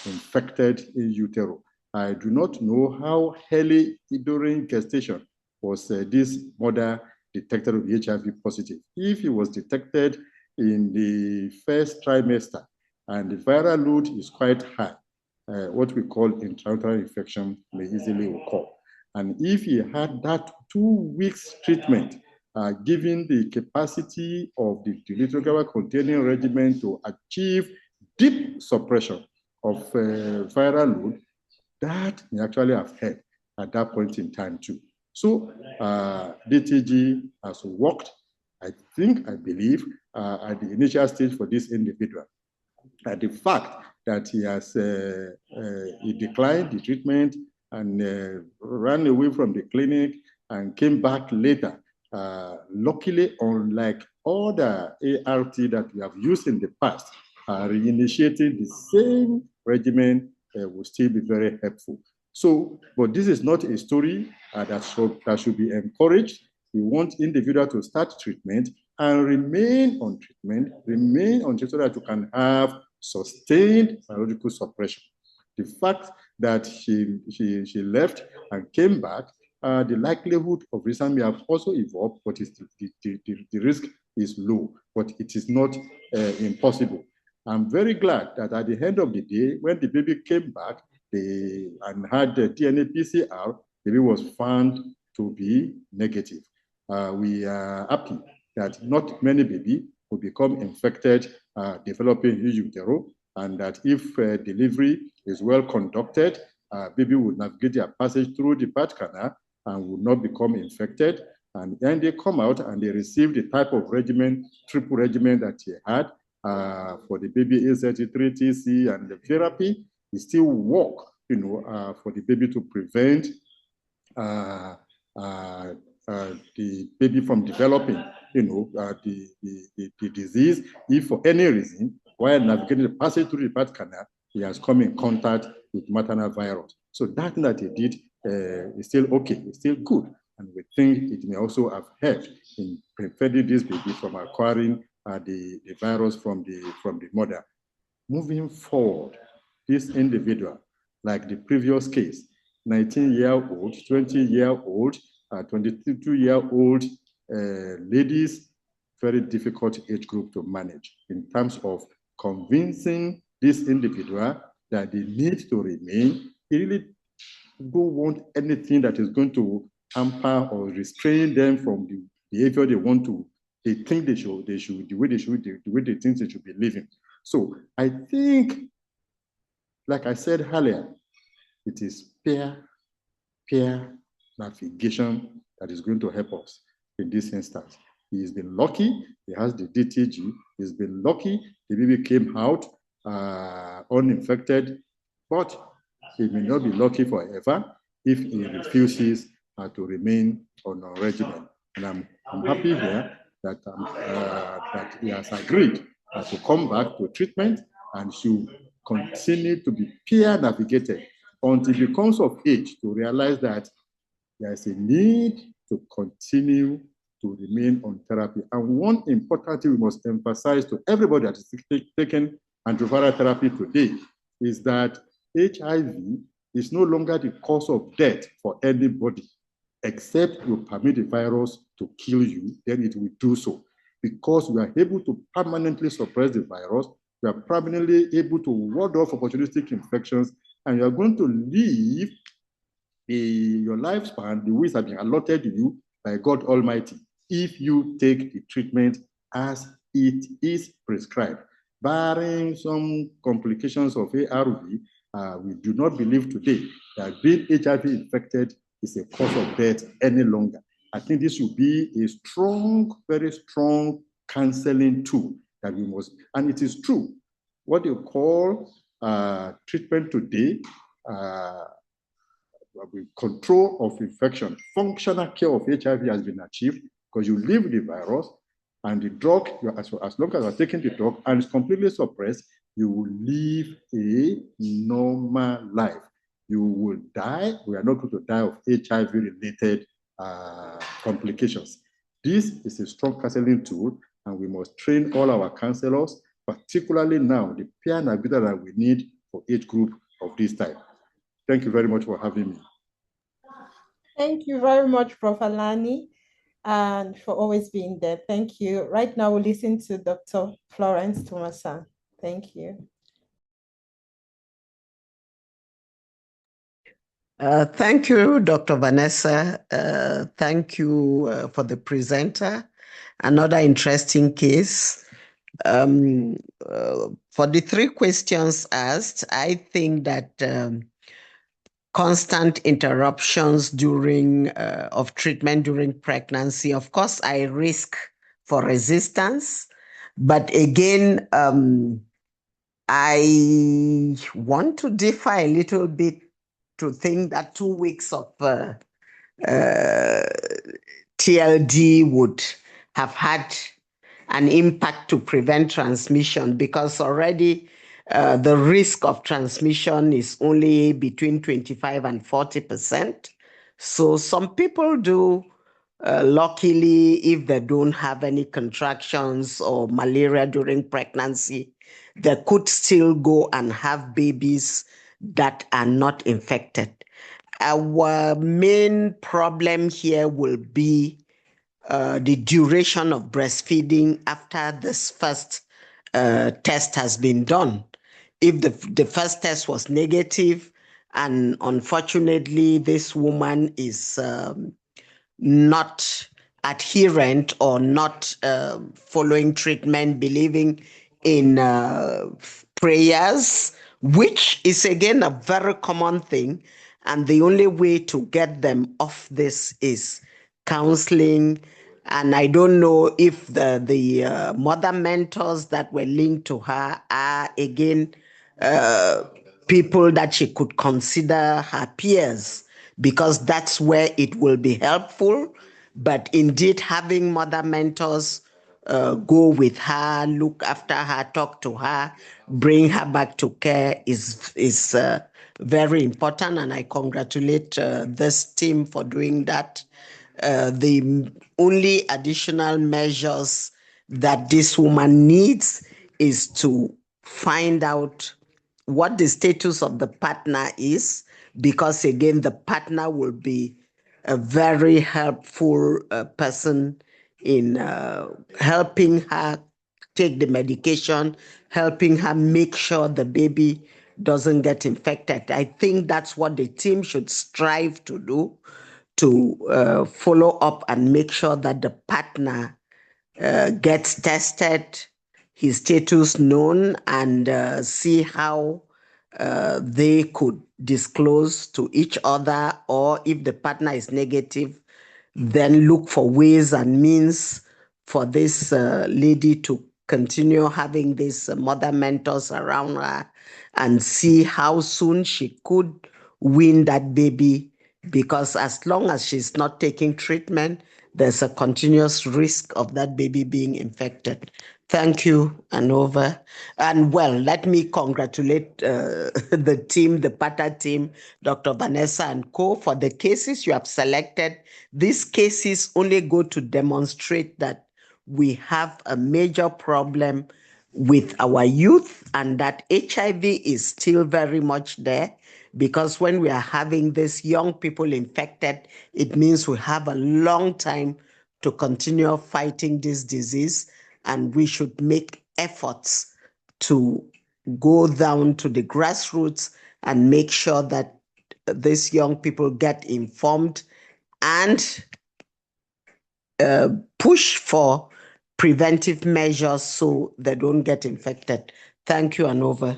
infected in utero. I do not know how early during gestation was this mother detected to be HIV positive. If it was detected in the first trimester and the viral load is quite high, what we call intrauterine infection may easily occur. And if he had that 2 weeks treatment, given the capacity of the dolutegravir containing regimen to achieve deep suppression of viral load, that may actually have helped at that point in time too. So DTG has worked, I believe, at the initial stage for this individual. The fact that he has he declined the treatment and ran away from the clinic and came back later. Luckily, unlike other ART that we have used in the past, reinitiating the same regimen will still be very helpful. So, but this is not a story that should be encouraged. We want individuals to start treatment and remain on treatment so that you can have sustained biological suppression. The fact that she left and came back, the likelihood of resistance may have also evolved, but the risk is low, but it is not impossible. I'm very glad that at the end of the day, when the baby came back and had the DNA PCR, the baby was found to be negative. We are happy that not many babies will become infected, developing utero, and that if delivery is well conducted, baby will navigate their passage through the birth canal and will not become infected. And then they come out and they receive the type of regimen, triple regimen that he had for the baby AZT3, TC, and the therapy. It still work, for the baby to prevent the baby from developing, the disease, if for any reason, while navigating the passage through the birth canal, he has come in contact with maternal virus. So that thing that he did is still okay, it's still good. And we think it may also have helped in preventing this baby from acquiring the virus from the mother. Moving forward, this individual, like the previous case, 19-year-old, 20-year-old, 22-year-old ladies, very difficult age group to manage in terms of convincing this individual that they need to remain. They really don't want anything that is going to hamper or restrain them from the behavior they think they should, the way they think they should be living. So I think, like I said earlier, it is peer navigation that is going to help us in this instance. He has been lucky, he has the DTG, he's been lucky, the baby came out uninfected, but he may not be lucky forever if he refuses to remain on a regimen. And I'm happy here that he has agreed to come back to treatment and should continue to be peer navigated until he becomes of age to realize that there is a need to continue to remain on therapy. And one important thing we must emphasize to everybody that is taking antiviral therapy today is that HIV is no longer the cause of death for anybody, except you permit the virus to kill you, then it will do so. Because we are able to permanently suppress the virus, we are permanently able to ward off opportunistic infections, and you are going to live your lifespan the way it has been allotted to you by God Almighty if you take the treatment as it is prescribed. Barring some complications of ARV, we do not believe today that being HIV infected is a cause of death any longer. I think this should be a strong, very strong counseling tool that we must, and it is true. What you call treatment today, with control of infection, functional cure of HIV has been achieved because you live with the virus and the drug, as long as you are taking the drug and it's completely suppressed, you will live a normal life. You will die. We are not going to die of HIV-related complications. This is a strong counseling tool, and we must train all our counselors, particularly now, the peer navigator that we need for age group of this type. Thank you very much for having me. Thank you very much, Prof. Alani, and for always being there. Thank you. Right now, we'll listen to Dr. Florence Thomason. Thank you. Thank you, Dr. Vanessa. Thank you for the presenter. Another interesting case. For the 3 questions asked, I think that constant interruptions during of treatment during pregnancy, of course, I risk for resistance, but again, I want to differ a little bit to think that 2 weeks of TLD would have had an impact to prevent transmission, because already the risk of transmission is only between 25 and 40%. So some people do, luckily, if they don't have any contractions or malaria during pregnancy, they could still go and have babies that are not infected. Our main problem here will be the duration of breastfeeding after this first test has been done. If the first test was negative, and unfortunately this woman is not adherent or not following treatment, believing in prayers, which is again a very common thing. And the only way to get them off this is counseling. And I don't know if the mother mentors that were linked to her are again people that she could consider her peers, because that's where it will be helpful. But indeed, having mother mentors go with her, look after her, talk to her, bring her back to care is very important. And I congratulate this team for doing that. The only additional measures that this woman needs is to find out what the status of the partner is, because again, the partner will be a very helpful person in helping her take the medication, helping her make sure the baby doesn't get infected. I think that's what the team should strive to do, to follow up and make sure that the partner gets tested, his status known, and see how they could disclose to each other, or if the partner is negative, then look for ways and means for this lady to continue having these mother mentors around her, and see how soon she could win that baby, because as long as she's not taking treatment, there's a continuous risk of that baby being infected. Thank you, and over. And well, let me congratulate the team, the PATA team, Dr. Vanessa and co, for the cases you have selected. These cases only go to demonstrate that we have a major problem with our youth, and that HIV is still very much there, because when we are having these young people infected, it means we have a long time to continue fighting this disease, and we should make efforts to go down to the grassroots and make sure that these young people get informed and push for preventive measures so they don't get infected. Thank you, and over.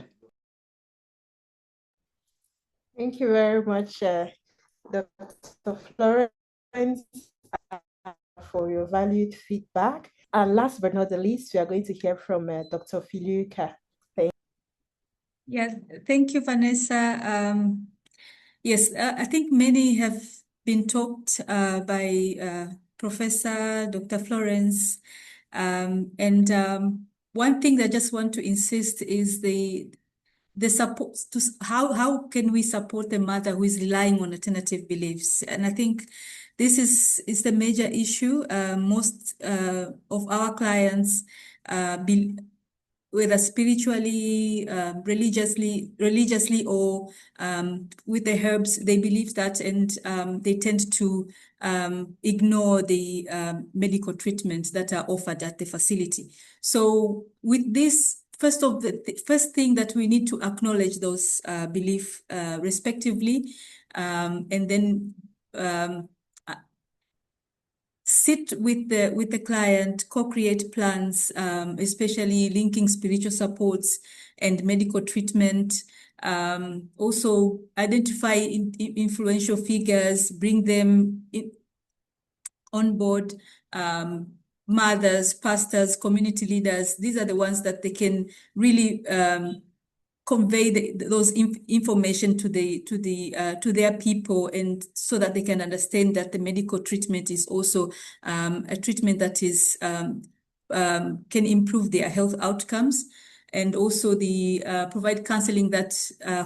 Thank you very much, Dr. Florence, for your valued feedback. And last but not the least, we are going to hear from Dr. Filuka. Yes, thank you, Vanessa. Yes, I think many have been talked by Professor Dr. Florence. And one thing that I just want to insist is the support to how can we support the mother who is relying on alternative beliefs. And I think this is the major issue. Most of our clients, whether spiritually, religiously, or with the herbs, they believe that, and they tend to ignore the medical treatments that are offered at the facility. So with this, the first thing that we need to acknowledge those beliefs respectively, and then sit with the client, co-create plans, especially linking spiritual supports and medical treatment. Also identify influential figures, bring them on board, mothers, pastors, community leaders. These are the ones that they can really convey those information to their people, and so that they can understand that the medical treatment is also a treatment that is can improve their health outcomes, and also provide counseling that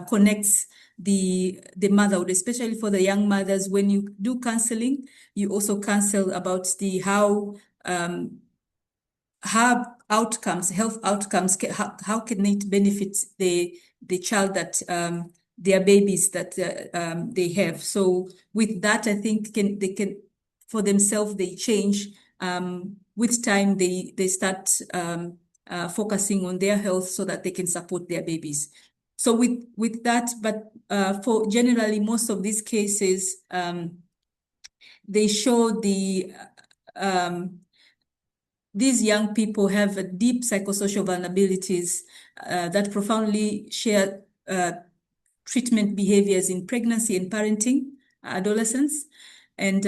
connects the motherhood, especially for the young mothers. When you do counseling, you also counsel about how outcomes, health outcomes, how can it benefit the child that their babies that they have. So with that, I think they can for themselves, they change. With time, they start focusing on their health so that they can support their babies. So with that, but for generally most of these cases, they show these young people have a deep psychosocial vulnerabilities that profoundly share treatment behaviors in pregnancy and parenting, adolescence. And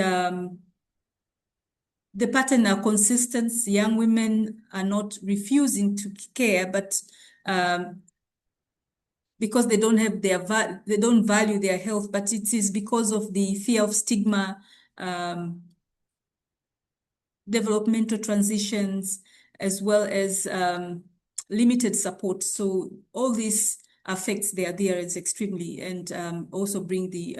the pattern are consistent. Young women are not refusing to care, but because they don't have they don't value their health, but it is because of the fear of stigma, developmental transitions, as well as limited support. So all this affects their adherence extremely, and also bring the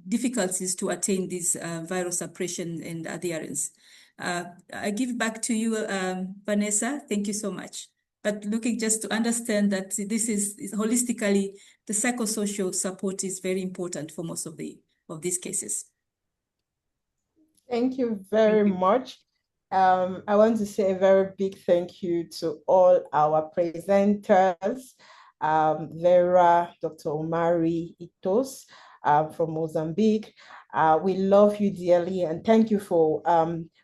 difficulties to attain this viral suppression and adherence. I give back to you, Vanessa. Thank you so much. But looking just to understand that this is holistically, the psychosocial support is very important for most of these cases. Thank you very much. I want to say a very big thank you to all our presenters, Vera, Dr. Omari Itos from Mozambique. We love you dearly, and thank you for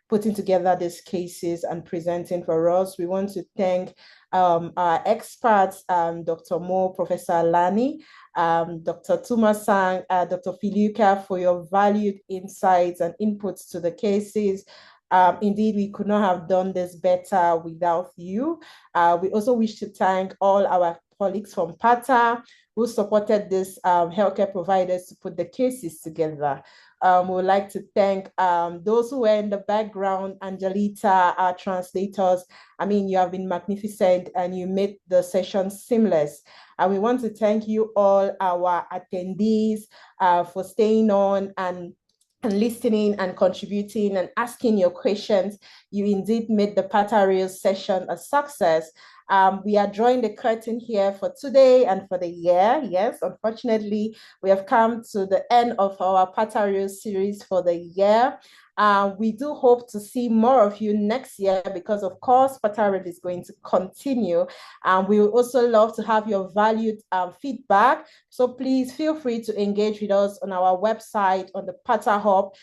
putting together these cases and presenting for us. We want to thank our experts, Dr. Mo, Professor Lani, Dr. Tumasang, Dr. Filuka, for your valued insights and inputs to the cases. Indeed, we could not have done this better without you. We also wish to thank all our colleagues from PATA who supported these healthcare providers to put the cases together. We would like to thank those who were in the background, Angelita, our translators. I mean, you have been magnificent and you made the session seamless. And we want to thank you all, our attendees, for staying on and listening and contributing and asking your questions. You indeed made the PATA Reels session a success. We are drawing the curtain here for today and for the year. Yes, unfortunately, we have come to the end of our PATA Reels series for the year. We do hope to see more of you next year because, of course, PATA Reels is going to continue. We would also love to have your valued feedback. So please feel free to engage with us on our website, on the PATA Hub,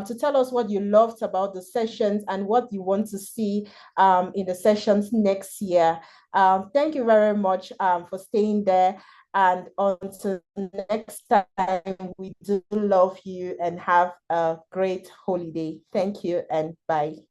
to tell us what you loved about the sessions and what you want to see in the sessions next year. Thank you very much for staying there. And until next time, we do love you and have a great holiday. Thank you and bye.